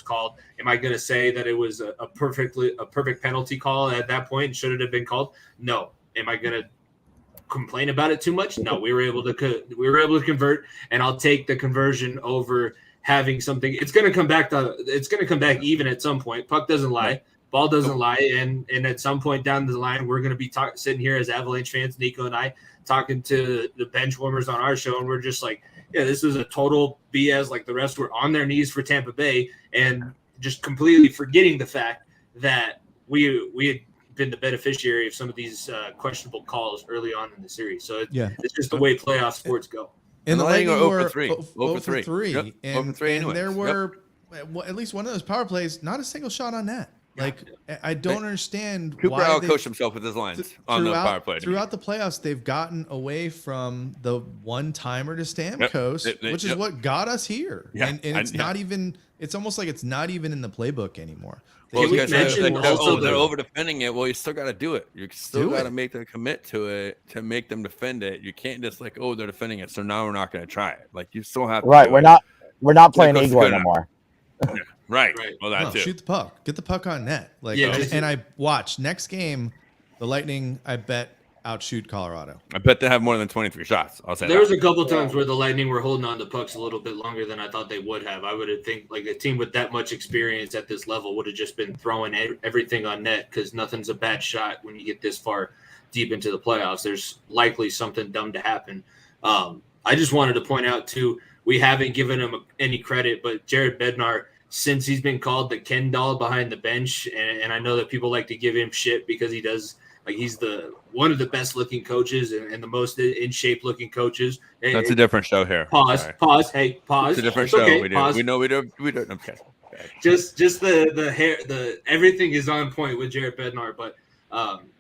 called. Am I going to say that it was a perfect penalty call at that point? Should it have been called? No. Am I going to complain about it too much? No. We were able to convert, and I'll take the conversion over having something. It's going to come back even at some point. Puck doesn't lie. Ball doesn't lie, and at some point down the line, we're going to be sitting here as Avalanche fans, Nico and I, talking to the bench warmers on our show, and we're just like, yeah, this is a total BS. Like the rest were on their knees for Tampa Bay, and just completely forgetting the fact that we had been the beneficiary of some of these questionable calls early on in the series. So it's just the way playoff sports go. And the Lightning were 0-3. 3. Yep. And there were at least one of those power plays, not a single shot on net. Like, I don't understand Cooper why out-coached himself with his lines on the power play. Throughout the playoffs, they've gotten away from the one-timer to Stamkos, which is what got us here. Yeah, and it's not even – it's almost like it's not even in the playbook anymore. Well, they're over-defending it. Well, you still got to do it. You still got to make them commit to it to make them defend it. You can't just like, oh, they're defending it, so now we're not going to try it. Like, you still have to Right, we're not playing Igor no more. Yeah. Right. Well, that's it. Shoot the puck. Get the puck on net. And I watch next game. The Lightning, I bet, outshoot Colorado. I bet they have more than 23 shots. I'll say there was a couple times where the Lightning were holding on to pucks a little bit longer than I thought they would have. I would have think like a team with that much experience at this level would have just been throwing everything on net because nothing's a bad shot when you get this far deep into the playoffs. There's likely something dumb to happen. I just wanted to point out too, we haven't given him any credit, but Jared Bednar, since he's been called the Ken doll behind the bench, and I know that people like to give him shit because he does, like he's one of the best looking coaches and the most in shape looking coaches. That's a different show here. Pause. Hey, pause. It's a different show. Okay, we do. Pause. We know we don't. Okay. Just the hair, everything is on point with Jared Bednar, but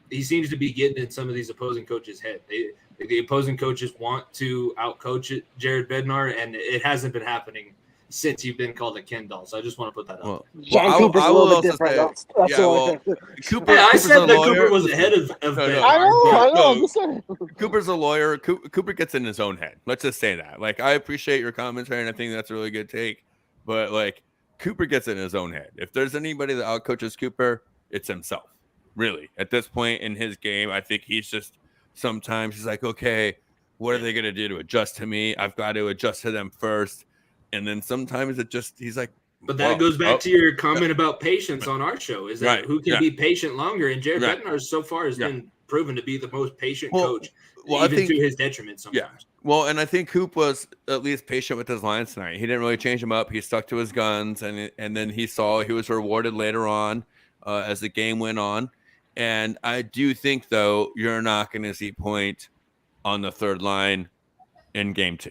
he seems to be getting in some of these opposing coaches' head. The opposing coaches want to outcoach Jared Bednar, and it hasn't been happening since you've been called a Ken doll. So I just want to put that up. John Cooper's a little bit different. I said that Cooper was ahead of Bednar. I know. Cooper's a lawyer. Cooper gets in his own head. Let's just say that. Like, I appreciate your commentary, and I think that's a really good take. But, like, Cooper gets in his own head. If there's anybody that outcoaches Cooper, it's himself. Really. At this point in his game, I think he's just sometimes he's like, okay, what are they going to do to adjust to me? I've got to adjust to them first. And then sometimes he's like, but that goes back to your comment about patience on our show, is that who can be patient longer? And Jared Bednar so far has been proven to be the most patient coach, even to his detriment sometimes. Yeah. Well, and I think Coop was at least patient with his lines tonight. He didn't really change them up. He stuck to his guns, and then he saw he was rewarded later on as the game went on. And I do think, though, you're not going to see Point on the third line in game 2.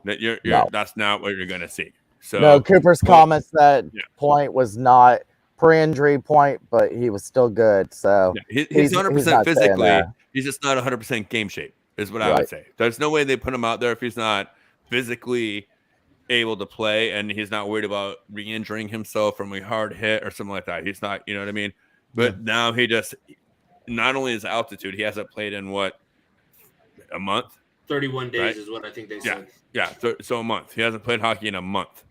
That's not what you're going to see. So no, Cooper's comments that Yeah. Point was not pre-injury Point, but he was still good. So Yeah, he's 100% not physically. saying that. He's just not 100% game shape, is what I would say. There's no way they put him out there if he's not physically able to play, and he's not worried about re-injuring himself from a hard hit or something like that. He's not, you know what I mean? But now he just, not only his altitude, he hasn't played in what, a month? 31 days right? is what I think they said. Yeah. So a month. He hasn't played hockey in a month.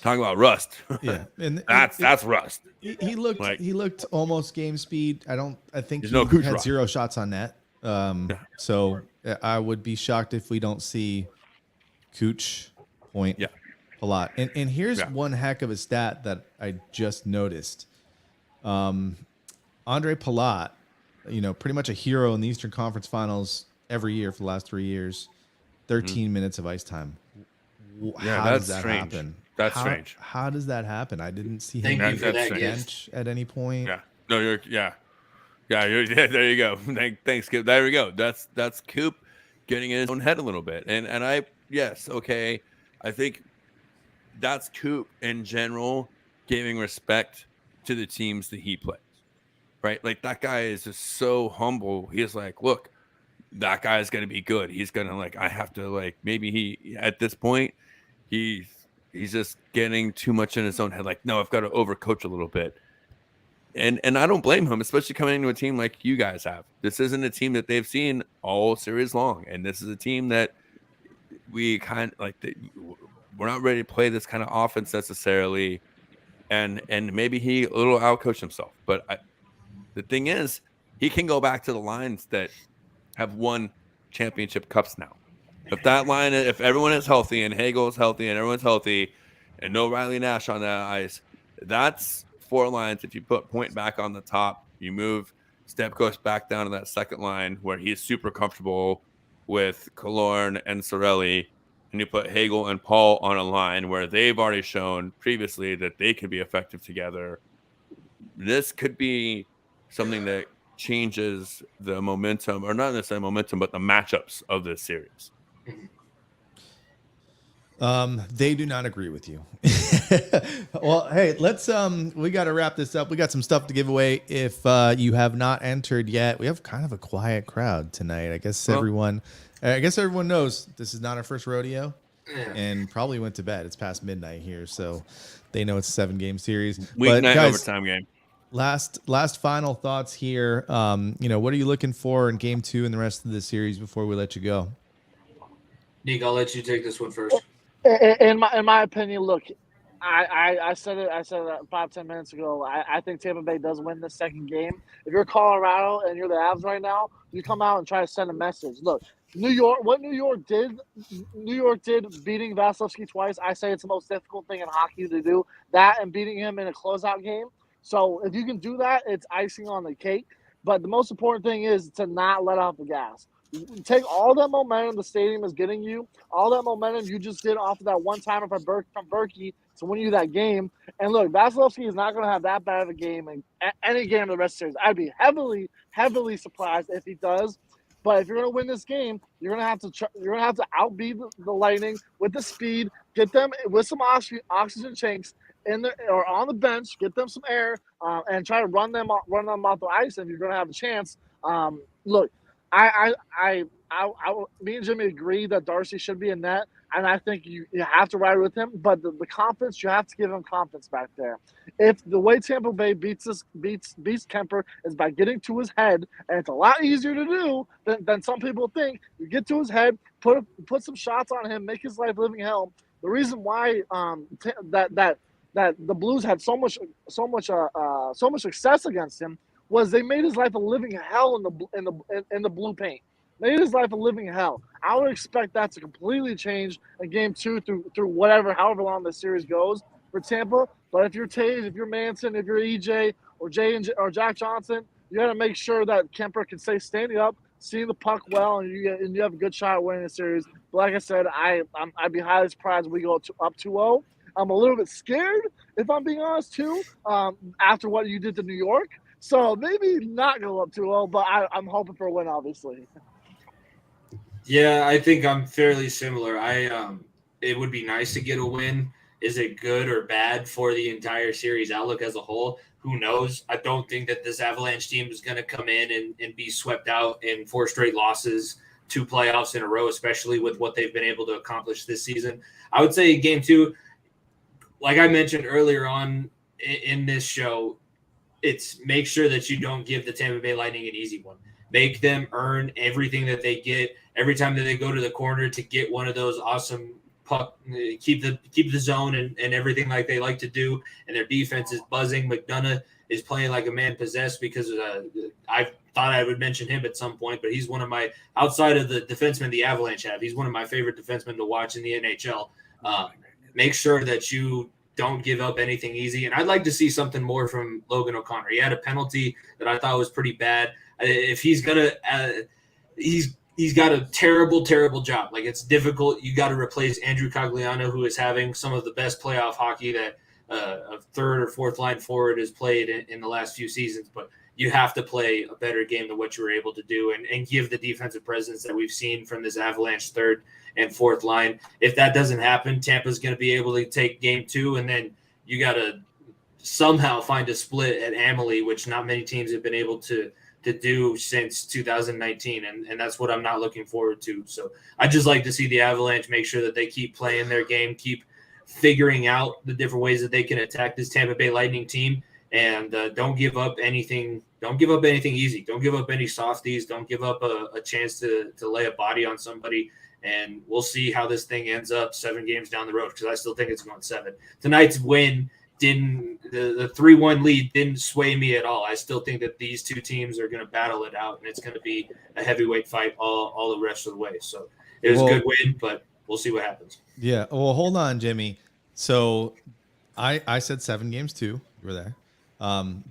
Talking about rust. Yeah, and that's rust. He looked almost game speed. I think he Cooch had rust. 0 shots on net. So I would be shocked if we don't see Cooch, Point a lot. And here's one heck of a stat that I just noticed. Andre Palat, pretty much a hero in the Eastern Conference Finals every year for the last 3 years. 13 minutes of ice time. How does that strange. happen? That's strange. How does that happen? I didn't see Thank him you for that bench at any point. Yeah. No, you're there you go. Thanks, Coop. There we go. That's Coop getting in his own head a little bit. And I think that's Coop in general giving respect to the teams that he plays. Right? Like, that guy is just so humble. He's like, look, that guy is going to be good. He's going to, I have to, maybe he, at this point, he's just getting too much in his own head. Like, no, I've got to overcoach a little bit. And I don't blame him, especially coming into a team like you guys have. This isn't a team that they've seen all series long. And this is a team that we kind of we're not ready to play this kind of offense necessarily. And maybe he a little outcoached himself. But the thing is, he can go back to the lines that have won championship cups now. If everyone is healthy and Hagel is healthy and everyone's healthy and no Riley Nash on that ice, that's 4 lines. If you put Point back on the top, you move Stamkos back down to that second line where he's super comfortable with Killorn and Cirelli, and you put Hagel and Paul on a line where they've already shown previously that they could be effective together. This could be something that changes the momentum, or not necessarily momentum, but the matchups of this series. They do not agree with you. Well, hey, let's we got to wrap this up. We got some stuff to give away. If you have not entered yet, we have kind of a quiet crowd tonight. I guess everyone knows this is not our first rodeo, and probably went to bed. It's past midnight here, so they know it's a 7-game series. Weeknight overtime game. Last final thoughts here. What are you looking for in game 2 and the rest of the series before we let you go? Nick, I'll let you take this one first. In my opinion, look, I said it 5-10 minutes ago. I think Tampa Bay does win the second game. If you're Colorado and you're the Avs right now, you come out and try to send a message. Look, New York did beating Vasilevsky twice. I say it's the most difficult thing in hockey to do. That and beating him in a closeout game. So if you can do that, it's icing on the cake. But the most important thing is to not let off the gas. Take all that momentum the stadium is getting you, all that momentum you just did off of that one-timer from Berkey to win you that game. And look, Vasilevsky is not going to have that bad of a game in any game of the rest of the series. I'd be heavily, heavily surprised if he does. But if you're going to win this game, you're going to have to outbeat the Lightning with the speed, get them with some oxygen tanks in the or on the bench, get them some air, and try to run them off the ice, and you're going to have a chance. Look. Me and Jimmy agree that Darcy should be in net, and I think you have to ride with him. But the confidence, you have to give him confidence back there. If the way Tampa Bay beats Kemper is by getting to his head, and it's a lot easier to do than some people think. You get to his head, put some shots on him, make his life living hell. The reason why that the Blues had so much success against him was they made his life a living hell in the blue paint. Made his life a living hell. I would expect that to completely change in game 2 through however long the series goes for Tampa. But if you're Taves, if you're Manson, if you're EJ or Jack Johnson, you got to make sure that Kemper can stay standing up, seeing the puck well, and you have a good shot at winning the series. But like I said, I'd be highly surprised if we go up 2-0. I'm a little bit scared, if I'm being honest, too, after what you did to New York. So maybe not go up 2-0, but I'm hoping for a win, obviously. Yeah, I think I'm fairly similar. It would be nice to get a win. Is it good or bad for the entire series outlook as a whole? Who knows? I don't think that this Avalanche team is going to come in and be swept out in 4 straight losses, 2 playoffs in a row, especially with what they've been able to accomplish this season. I would say game 2, like I mentioned earlier on in this show, it's make sure that you don't give the Tampa Bay Lightning an easy one. Make them earn everything that they get every time that they go to the corner to get one of those awesome puck, keep the zone and everything like they like to do. And their defense is buzzing. McDonough is playing like a man possessed because I thought I would mention him at some point, but he's one of my, outside of the defensemen the Avalanche have, he's one of my favorite defensemen to watch in the NHL. Make sure that you don't give up anything easy. And I'd like to see something more from Logan O'Connor. He had a penalty that I thought was pretty bad. If he's going to he's got a terrible, terrible job. Like, it's difficult. You got to replace Andrew Cogliano, who is having some of the best playoff hockey that a third or fourth line forward has played in the last few seasons. But you have to play a better game than what you were able to do and give the defensive presence that we've seen from this Avalanche third and fourth line. If that doesn't happen, Tampa's going to be able to take game 2, and then you got to somehow find a split at Amalie, which not many teams have been able to do since 2019, and that's what I'm not looking forward to. So I just like to see the Avalanche make sure that they keep playing their game, keep figuring out the different ways that they can attack this Tampa Bay Lightning team, and don't give up anything. Don't give up anything easy. Don't give up any softies. Don't give up a chance to lay a body on somebody. And we'll see how this thing ends up 7 games down the road, because I still think it's going 7. Tonight's win the 3-1 lead didn't sway me at all. I still think that these two teams are going to battle it out, and it's going to be a heavyweight fight all the rest of the way. So it was a good win, but we'll see what happens. Yeah. Well, hold on, Jimmy. So I said 7 games too. You were there.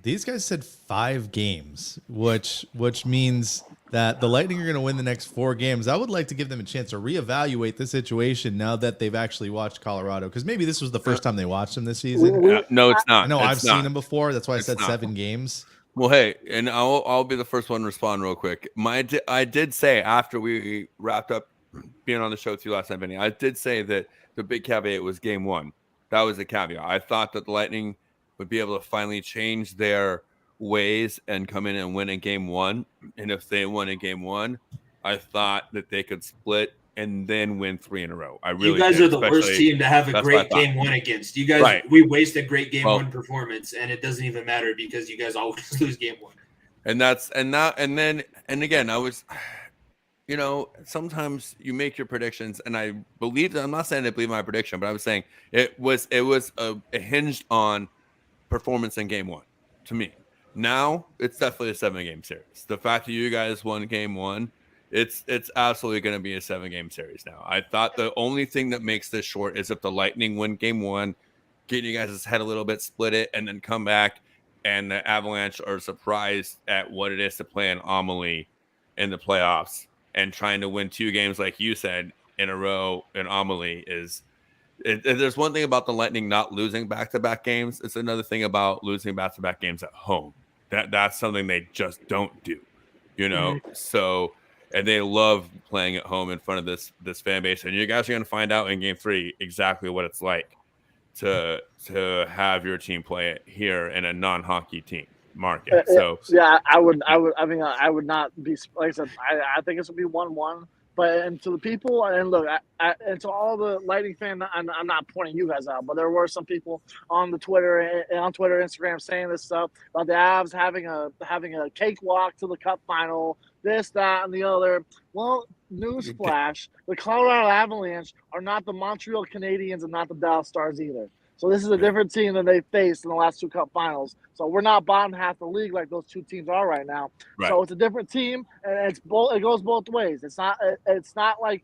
These guys said 5 games, which means that the Lightning are going to win the next 4 games. I would like to give them a chance to reevaluate the situation now that they've actually watched Colorado, because maybe this was the first time they watched them this season. No, it's not. I know I've seen them before. That's why I said 7 games. Well, hey, and I'll be the first one to respond real quick. I did say after we wrapped up being on the show with you last night, Benny, I did say that the big caveat was game 1. That was the caveat. I thought that the Lightning would be able to finally change their ways and come in and win in game 1. And if they won in game 1, I thought that they could split and then win 3 in a row. You guys are the worst team to have a great game 1 against. You guys, we waste a great game 1 performance, and it doesn't even matter because you guys always lose game 1. And again, I was, sometimes you make your predictions, and I believe that. I'm not saying I believe my prediction, but I was saying it was hinged on performance in game 1 to me. Now it's definitely a 7-game series. The fact that you guys won game 1, it's absolutely going to be a 7-game series now. I thought the only thing that makes this short is if the Lightning win game 1, get you guys' head a little bit, split it, and then come back, and the Avalanche are surprised at what it is to play an Amalie in the playoffs, and trying to win 2 games, like you said, in a row in Amalie is. There's one thing about the Lightning not losing back-to-back games. It's another thing about losing back-to-back games at home. That's something they just don't do, So, and they love playing at home in front of this fan base. And you guys are going to find out in game 3 exactly what it's like to have your team play it here in a non-hockey team market. So yeah, I would not be, like I said, I think it's going to be 1-1. But and to the people, and look, and to all the Lightning fans, I'm not pointing you guys out, but there were some people on Twitter, Instagram saying this stuff about the Avs having a cakewalk to the Cup final, this, that, and the other. Well, newsflash: the Colorado Avalanche are not the Montreal Canadiens and not the Dallas Stars either. So this is a different team than they faced in the last 2 Cup Finals. So we're not bottom half the league like those 2 teams are right now. Right. So it's a different team, and it goes both ways. It's not like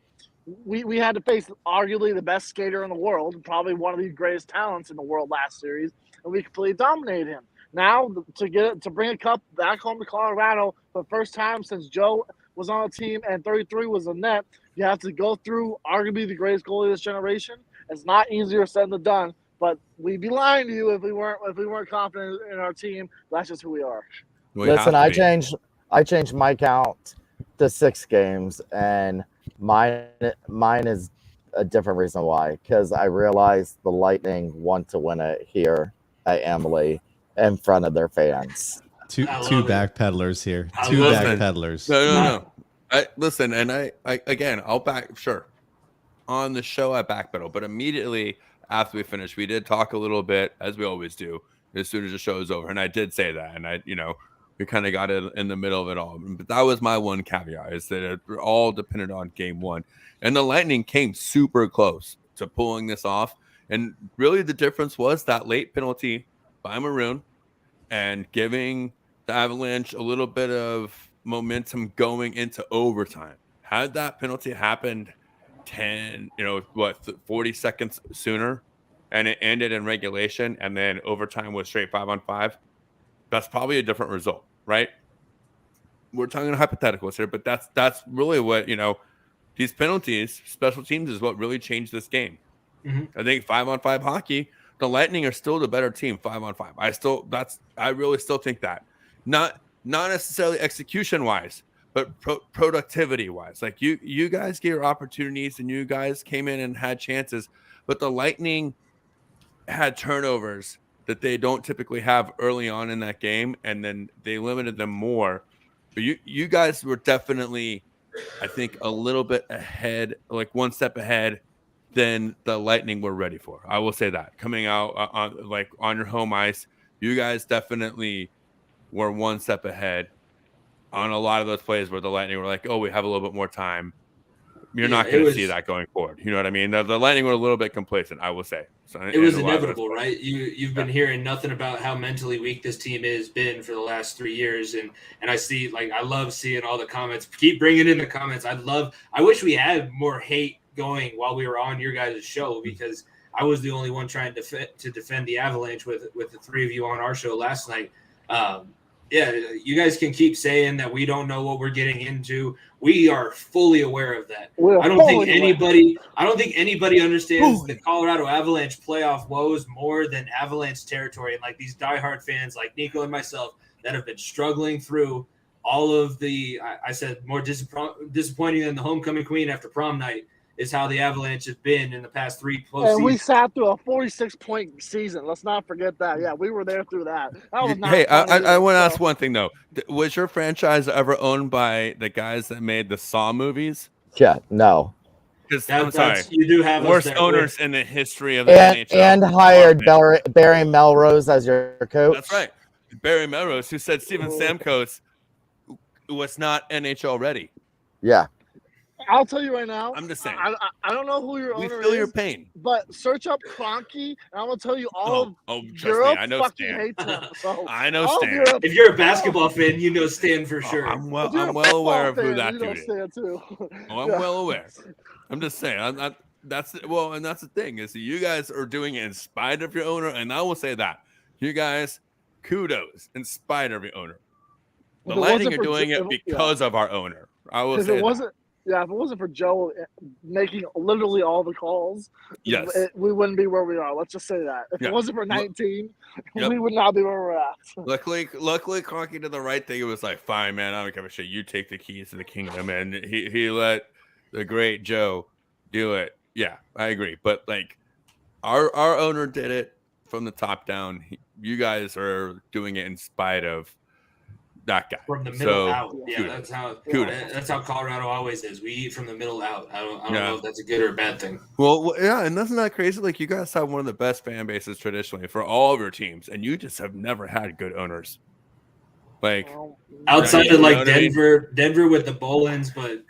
we had to face arguably the best skater in the world, probably one of the greatest talents in the world last series, and we completely dominated him. Now to bring a cup back home to Colorado for the first time since Joe was on a team and 33 was a net, you have to go through arguably the greatest goalie of this generation. It's not easier said than done. But we'd be lying to you if we weren't confident in our team. That's just who we are. Listen, I changed my count to 6 games, and mine is a different reason why. Because I realized the Lightning want to win it here at Emily in front of their fans. Two backpedalers here. Two backpedalers. No. Listen, and I again, I'll back. Sure, on the show I backpedal, but immediately after we finished, we did talk a little bit, as we always do, as soon as the show is over, and I did say that, and we kind of got it in the middle of it all. But that was my one caveat, is that it all depended on game one. And the Lightning came super close to pulling this off. And really the difference was that late penalty by Maroon and giving the Avalanche a little bit of momentum going into overtime. Had that penalty happened 40 seconds sooner, and it ended in regulation, and then overtime was straight 5-on-5, that's probably a different result, right? We're talking hypotheticals here, but that's really what, these penalties, special teams, is what really changed this game. Mm-hmm. I think 5-on-5 hockey, the Lightning are still the better team 5-on-5. I really still think that. Not necessarily execution wise, but productivity wise. Like you guys get your opportunities and you guys came in and had chances, but the Lightning had turnovers that they don't typically have early on in that game, and then they limited them more. But you guys were definitely, I think, a little bit ahead, like one step ahead than the Lightning were ready for. I will say that. Coming out on your home ice, you guys definitely were one step ahead on a lot of those plays where the Lightning were like, oh, we have a little bit more time. You're not going to see that going forward. You know what I mean? The Lightning were a little bit complacent, I will say. So, it was inevitable, right? You've been hearing nothing about how mentally weak this team has been for the last 3 years, and I see, I love seeing all the comments. Keep bringing in the comments. I wish we had more hate going while we were on your guys' show, because I was the only one trying to defend the Avalanche with the three of you on our show last night. Yeah, you guys can keep saying that we don't know what we're getting into. We are fully aware of that. I don't think anybody understands the Colorado Avalanche playoff woes more than Avalanche territory. And these diehard fans like Nico and myself that have been struggling through all of the, I said, more disappointing than the homecoming queen after prom night is how the Avalanche have been in the past 3 postseasons. And we sat through a 46-point season. Let's not forget that. Yeah, we were there through that. That was not I want to ask one thing, though. Was your franchise ever owned by the guys that made the Saw movies? Yeah, no. Because I'm sorry, you do have worst owners in the history of the NHL. And hired Barry Melrose as your coach. That's right. Barry Melrose, who said Steven Stamkos was not NHL ready. Yeah. I'll tell you right now. I'm just saying. I don't know who your owner is. We feel your pain. But search up Kroenke, and I'm going to tell you all of Europe me, I know fucking Stan. hates him. So I know Stan. If you're a basketball fan, you know Stan for sure. I'm well aware of who that dude is. Stan too. I'm well aware. I'm just saying. That's the thing, is that you guys are doing it in spite of your owner, and I will say that. You guys, kudos in spite of your owner. The Lightning are doing it because of our owner. I will say that. Yeah, if it wasn't for Joe making literally all the calls, yes, we wouldn't be where we are. Let's just say that. If it wasn't for 19, we would not be where we're at. Luckily, Kroenke did the right thing. It was like, fine, man, I don't give a shit. You take the keys to the kingdom, and he let the great Joe do it. Yeah, I agree. But our owner did it from the top down. You guys are doing it in spite of that guy. From the middle out. Yeah, that's how Colorado always is. We eat from the middle out. I don't know if that's a good or a bad thing. Well, yeah, and that's not crazy. You guys have one of the best fan bases traditionally for all of your teams, and you just have never had good owners. Outside of Denver with the Bolins, but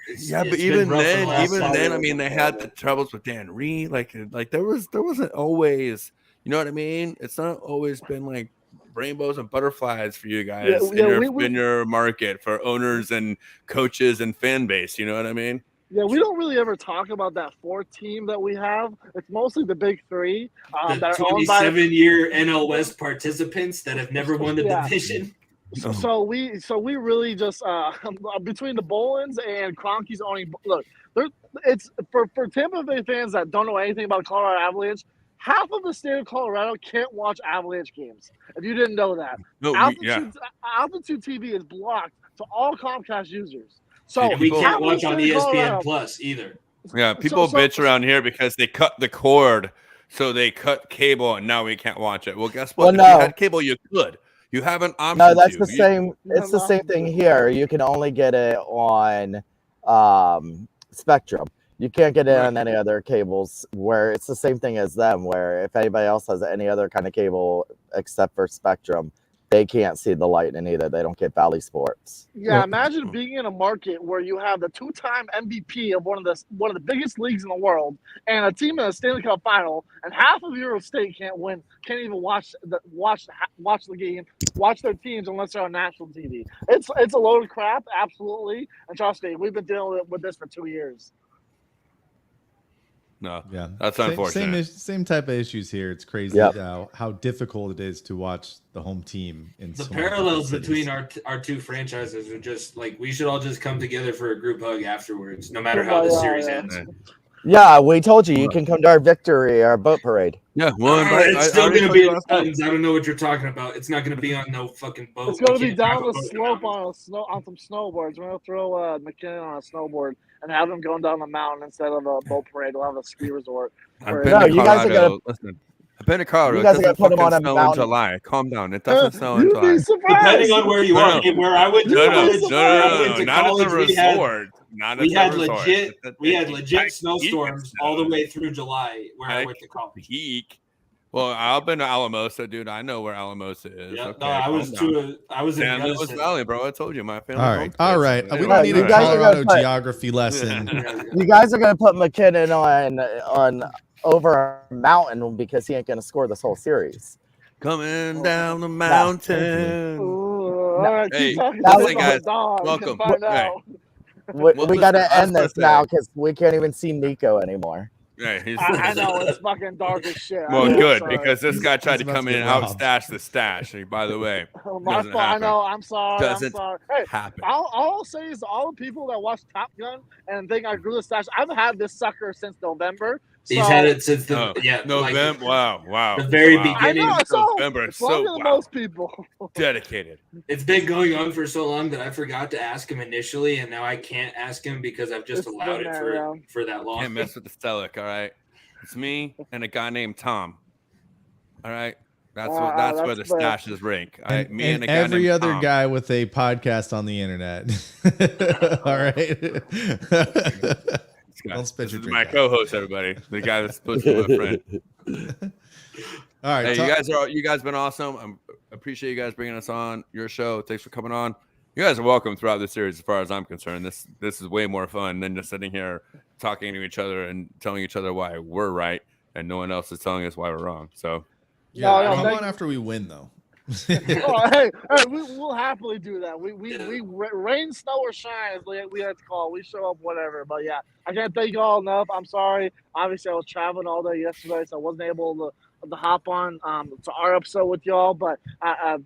but even then, I mean, they had the troubles with Dan Reed. There wasn't always, you know what I mean? It's not always been rainbows and butterflies for you guys in your market for owners and coaches and fan base. You know what I mean? Yeah, we don't really ever talk about that 4th team that we have. It's mostly the big 3. The 27-year NL West participants that have never won the division. So we really just between the Bolins and Kroenke's owning. Look, it's for Tampa Bay fans that don't know anything about Colorado Avalanche. half of the state of Colorado can't watch Avalanche games. If you didn't know that, No, Altitude TV is blocked to all Comcast users. So we can't watch on ESPN Colorado, Plus either. Yeah, people bitch around here because they cut the cord, so they cut cable, and now we can't watch it. Well, guess what? Well, if you had cable, you could. You have an option. No, that's the same. It's the same thing here. You can only get it on Spectrum. You can't get it on any other cables. Where it's the same thing as them. Where if anybody else has any other kind of cable except for Spectrum, they can't see the Lightning either. They don't get Valley Sports. Yeah, imagine being in a market where you have the two-time MVP of one of the biggest leagues in the world, and a team in a Stanley Cup final, and half of your state can't even watch the game, watch their teams unless they're on national TV. It's a load of crap, absolutely. And trust me, we've been dealing with this for 2 years. No, yeah, that's unfortunate. Same type of issues here. It's crazy how difficult it is to watch the home team. In the parallels between our two franchises are just like we should all just come together for a group hug afterwards, no matter how the series ends. Yeah, we told you can come to our victory, our boat parade. Yeah, it's still going to be in the mountains. I don't know what you're talking about. It's not going to be on no fucking boat. It's going to be down the slope on some snowboards. We're going to throw McKinnon on a snowboard and have him going down the mountain instead of a boat parade. We'll have a ski resort. I've been to Colorado. I've been to Colorado. You guys are going to put him on a snow mountain. In July. Calm down. It doesn't snow in July. Depending on where you are. Where I went to college, not at the resort. We had legit snowstorms all the way through July where I went to college. Peak. Well, I've been to Alamosa, dude. I know where Alamosa is. Yeah, okay, no, I was in San Luis Valley, bro. I told you, my family. All right. We don't need a Colorado geography lesson. You guys are going to put McKinnon on over a mountain because he ain't going to score this whole series. Coming down the mountain. Hey, listen, guys. Welcome. Hey. We got to end this now because we can't even see Nico anymore. Right, I know it's fucking dark as shit. Well, good because this guy tried to come in and outstash the stash. By the way, my fault. I know. I'm sorry. Doesn't Hey, happen. All I'll say is all the people that watch Top Gun and think I grew the stash. I've had this sucker since November. He's had it since the November. Wow. The very beginning. I know, of November. It's longer than most people. Dedicated. It's been going on for so long that I forgot to ask him initially, and now I can't ask him because I've just allowed it for that long. Can't mess with the Stellic, all right? It's me and a guy named Tom. All right. That's where the stashes rank. All right. Me and a guy every named other Tom. guy with a podcast on the internet. All right. This is my co-host, everybody. The guy that's supposed to be my friend. All right. Hey, you guys been awesome. I appreciate you guys bringing us on your show. Thanks for coming on. You guys are welcome throughout this series, as far as I'm concerned. This is way more fun than just sitting here talking to each other and telling each other why we're right and no one else is telling us why we're wrong. So, come on after we win, though. Hey, we'll happily do that. We rain, snow, or shine, as we like to call it. We show up, whatever. But yeah, I can't thank you all enough. I'm sorry. Obviously, I was traveling all day yesterday, so I wasn't able to hop on to our episode with y'all. But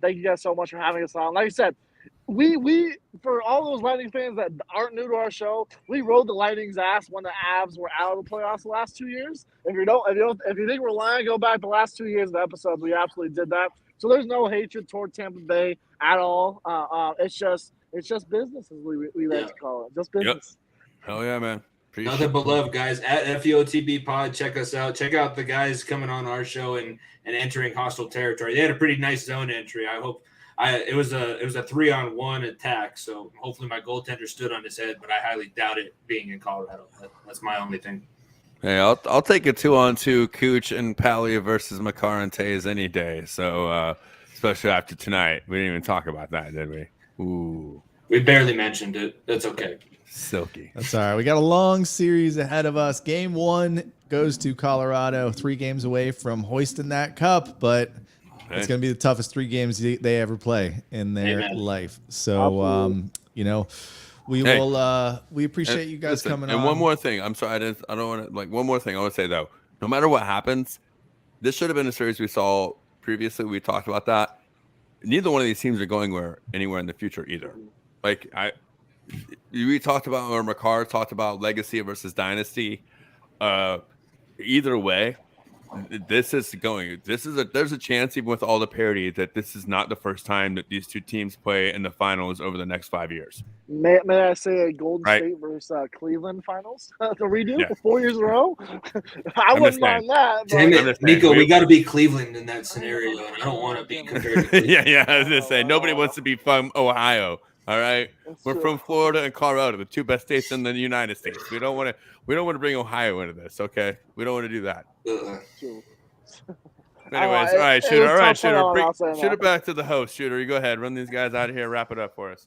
thank you guys so much for having us on. Like I said, we for all those Lightning fans that aren't new to our show, we rode the Lightning's ass when the Avs were out of the playoffs the last 2 years. If you think we're lying, go back the last 2 years of the episodes. We absolutely did that. So there's no hatred toward Tampa Bay at all. It's just business, as we like to call it. Just business. Yep. Hell yeah, man. Nothing but love, guys. At FEOTB Pod, check us out. Check out the guys coming on our show and entering hostile territory. They had a pretty nice zone entry. I hope. It was a 3-on-1 attack, so hopefully my goaltender stood on his head, but I highly doubt it being in Colorado. That's my only thing. Hey, I'll take a 2-on-2 Cooch and Pally versus Makar and Taze any day. So especially after tonight, we didn't even talk about that, did we? Ooh, we barely mentioned it. That's okay. Silky. That's all right. We got a long series ahead of us. Game 1 goes to Colorado, 3 games away from hoisting that cup, but it's going to be the toughest 3 games they ever play in their life. So, we appreciate you guys coming on. And one more thing. I'm sorry. I don't want to one more thing I want to say, though. No matter what happens, this should have been a series we saw previously. We talked about that. Neither one of these teams are going anywhere in the future either. We talked about, or Makar talked about legacy versus dynasty. Either way, there's a chance, even with all the parity, that this is not the first time that these two teams play in the finals over the next 5 years. May I say a Golden Right. State versus Cleveland finals to redo Yeah. 4 years in a row? I wouldn't mind that. Damn But it, Nico, we got to be Cleveland in that scenario, and I don't want to be compared to Cleveland. yeah. I was gonna say nobody wants to be from Ohio. All right, we're from Florida and Colorado, the two best states in the United States. We don't want to bring Ohio into this. Okay, we don't want to do that. Anyways, all right, Shooter. All right, Shooter. Shoot it back to the host, Shooter. You go ahead. Run these guys out of here. Wrap it up for us.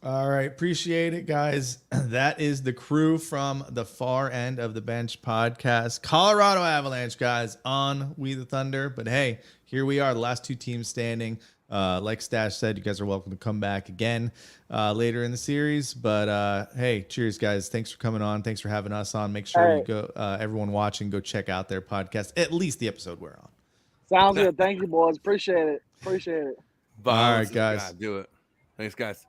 All right. Appreciate it, guys. That is the crew from the Far End of the Bench podcast. Colorado Avalanche, guys, on We the Thunder. But hey, here we are, the last two teams standing. Like Stash said, you guys are welcome to come back again later in the series. But hey, cheers, guys. Thanks for coming on. Thanks for having us on. Make sure you go, everyone watching, go check out their podcast, at least the episode we're on. Sounds good. Thank you, boys. Appreciate it. All right, guys. God, do it. Thanks, guys.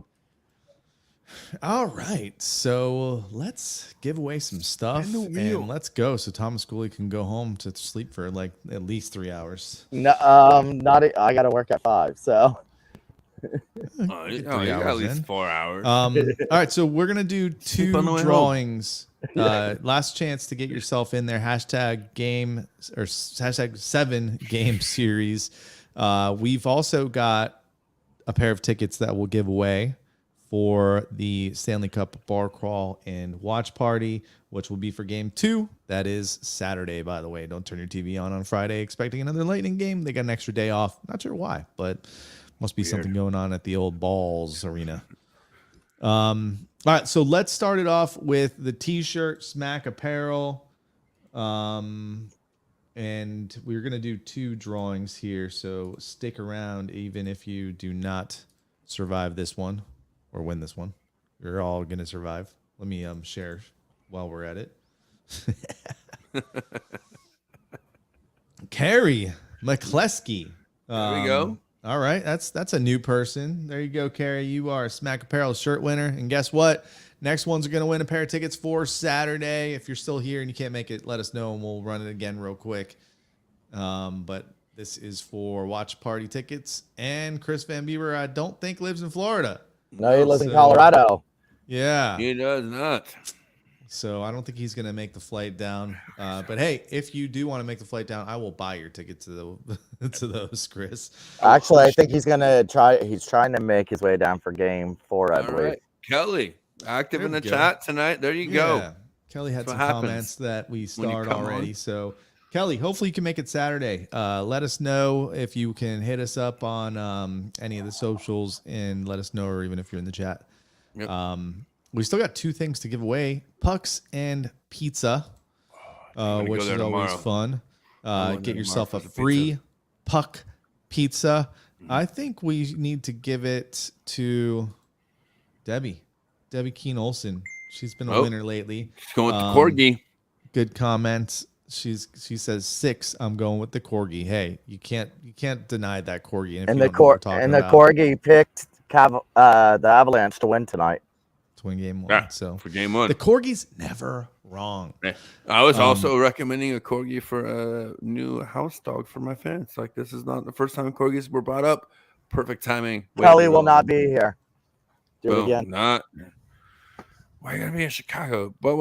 All right, so let's give away some stuff and let's go so Thomas Cooley can go home to sleep for like at least 3 hours. No, I got to work at 5, so. You got at least 4 hours. All right, so we're gonna do 2 drawings. Last chance to get yourself in there. #game or #7 game series. We've also got a pair of tickets that we'll give away for the Stanley Cup Bar Crawl and Watch Party, which will be for Game 2. That is Saturday, by the way. Don't turn your TV on Friday expecting another Lightning game. They got an extra day off. Not sure why, but must be something going on at the old Balls Arena. All right, so let's start it off with the T-shirt, Smack Apparel. And we're going to do 2 drawings here, so stick around even if you do not survive this one. Or win this one. You're all going to survive. Let me share while we're at it. Carrie McCleskey. There we go. All right. That's a new person. There you go, Carrie. You are a Smack Apparel shirt winner. And guess what? Next one's going to win a pair of tickets for Saturday. If you're still here and you can't make it, let us know and we'll run it again real quick. But this is for Watch Party tickets. And Chris Van Bieber, I don't think lives in Florida. No, he lives in Colorado. Yeah. He does not. So I don't think he's going to make the flight down. But hey, if you do want to make the flight down, I will buy your ticket to those, Chris. Actually, I think he's going to try. He's trying to make his way down for Game 4, I believe. Right. Kelly, active in the chat tonight. There you go. Kelly had some comments that we starred already. So Kelly, hopefully you can make it Saturday. Let us know if you can hit us up on any of the socials and let us know, or even if you're in the chat. Yep. We still got 2 things to give away: pucks and pizza, which is always fun. Get yourself a free puck pizza. I think we need to give it to Debbie Keene Olsen. She's been a winner lately. She's going with the corgi. Good comments. She says 6. I'm going with the corgi. Hey, you can't deny that corgi. And the corgi picked the Avalanche to win tonight. To win Game 1. Yeah, so for Game 1, the corgi's never wrong. I was also recommending a corgi for a new house dog for my fans. Like, this is not the first time corgis were brought up. Perfect timing. Kelly will not be here. Do it again. Not. Why you gotta be in Chicago? But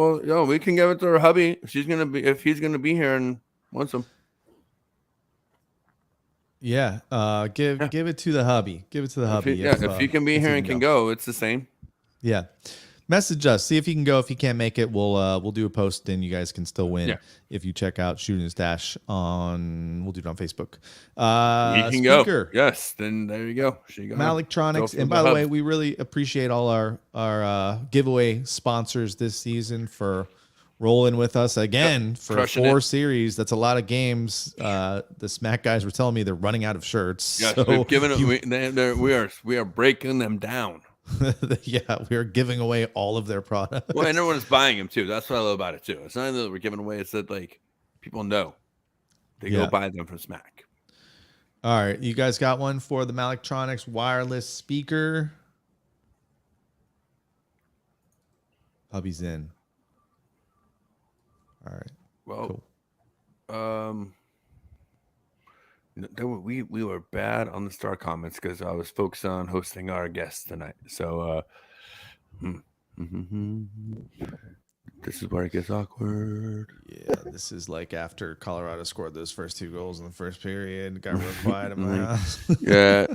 we can give it to her hubby. If he's gonna be here and wants him. Yeah. Give it to the hubby. Give it to the hubby. If he can be here and can go, it's the same. Yeah. Message us. See if he can go. If he can't make it, we'll do a post and you guys can still win if you check out Shooting Stash on. We'll do it on Facebook. You can go. Yes. Then there you go. Malectronics. And by the way, we really appreciate all our giveaway sponsors this season for rolling with us again for 4 series. That's a lot of games. The Smack guys were telling me they're running out of shirts. Yes, so we've given them. We are breaking them down. Yeah, we are giving away all of their products. Well, and everyone's buying them too. That's what I love about it too. It's not that we're giving away; it's that like people know they go buy them from Smack. All right, you guys got one for the Malectronics wireless speaker. Hubby's in. All right. Well, cool. We were bad on the star comments because I was focused on hosting our guests tonight. So this is where it gets awkward. Yeah, this is like after Colorado scored those first 2 goals in the first period. Got real quiet in my house. Yeah.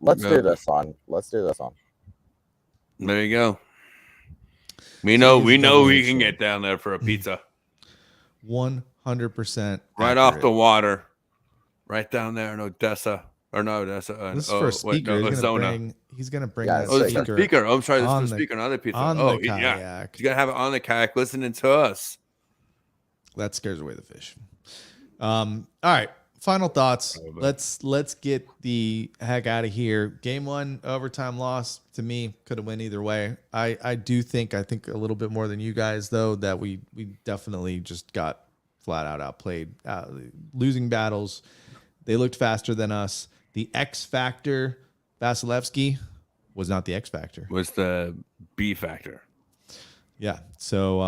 Let's do this on. There you go. We know we can get down there for a pizza. 100% right off the water, right down there in Odessa. Or no, Odessa. This is for a speaker. He's gonna bring that speaker. This is for speaker. I'm sorry, this is for speaker, not the pizza. On the kayak. Yeah. He's gonna have it on the kayak, listening to us. That scares away the fish. All right. Final thoughts. Let's get the heck out of here. Game 1, overtime loss. To me, could have went either way. I think a little bit more than you guys, though, that we definitely just got flat out outplayed. Losing battles. They looked faster than us. The X factor, Vasilevsky, was not the X factor. Was the B factor. Yeah. So,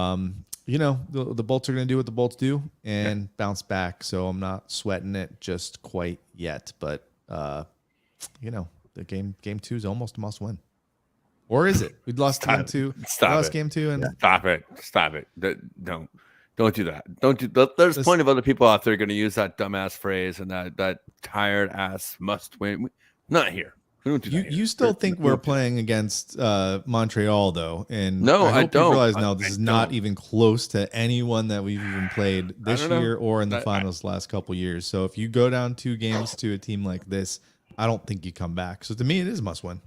the Bolts are going to do what the Bolts do and bounce back. So I'm not sweating it just quite yet. But, the game 2 is almost a must win. Or is it? We lost game 2. Game 2. And Stop it. Don't do that. There's plenty of other people out there going to use that dumbass phrase and that tired ass must win. Not here. We don't do that. You still think we're playing against Montreal, though? And no, I don't. You realize now this is not even close to anyone that we've even played this year or in the finals the last couple years. So if you go down 2 games to a team like this, I don't think you come back. So to me, it is must win.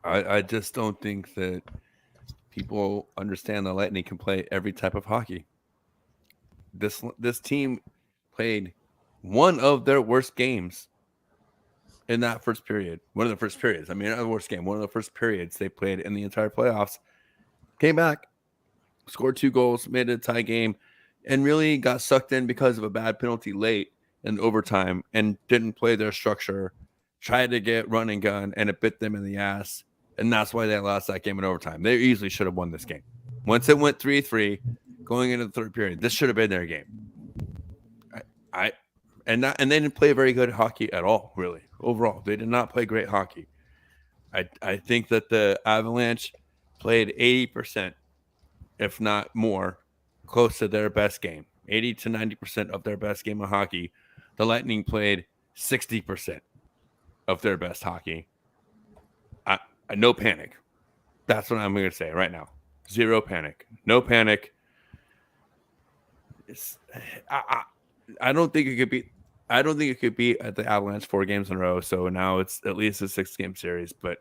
I just don't think that people understand the Lightning can play every type of hockey. This team played one of their worst games in that first period. One of the first periods. I mean, not the worst game. One of the first periods they played in the entire playoffs. Came back, scored 2 goals, made it a tie game, and really got sucked in because of a bad penalty late in overtime and didn't play their structure. Tried to get run and gun, and it bit them in the ass. And that's why they lost that game in overtime. They easily should have won this game. Once it went 3-3, going into the third period, this should have been their game. And they didn't play very good hockey at all, really. Overall, they did not play great hockey. I think that the Avalanche played 80%, if not more, close to their best game. 80 to 90% of their best game of hockey. The Lightning played 60% of their best hockey. No panic. That's what I'm going to say right now. Zero panic. No panic. I don't think it could be. I don't think it could be at the Avalanche 4 games in a row. So now it's at least a 6-game series. But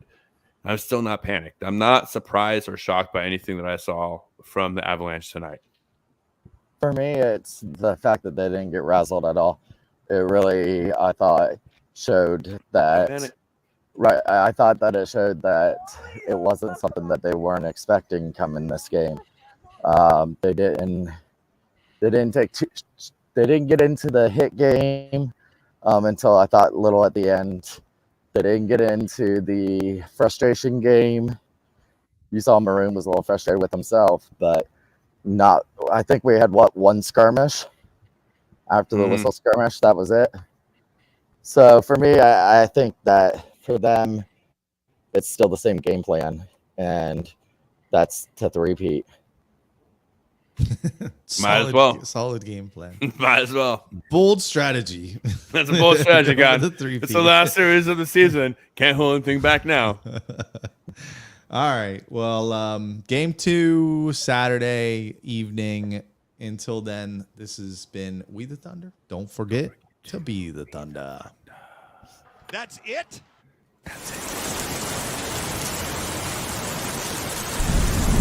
I'm still not panicked. I'm not surprised or shocked by anything that I saw from the Avalanche tonight. For me, it's the fact that they didn't get razzled at all. It really, I thought, showed that. Right, I thought that it showed that it wasn't something that they weren't expecting coming this game. They didn't get into the hit game until I thought little at the end. They didn't get into the frustration game. You saw Maroon was a little frustrated with himself, but not. I think we had one skirmish after the whistle skirmish. That was it. So for me, I think that. For them, it's still the same game plan, and that's to repeat. Might as well. Solid game plan. Might as well. Bold strategy. That's a bold strategy, guys. It's the last series of the season. Can't hold anything back now. All right. Well, game 2, Saturday evening. Until then, this has been We the Thunder. Don't forget to be the Thunder. That's it?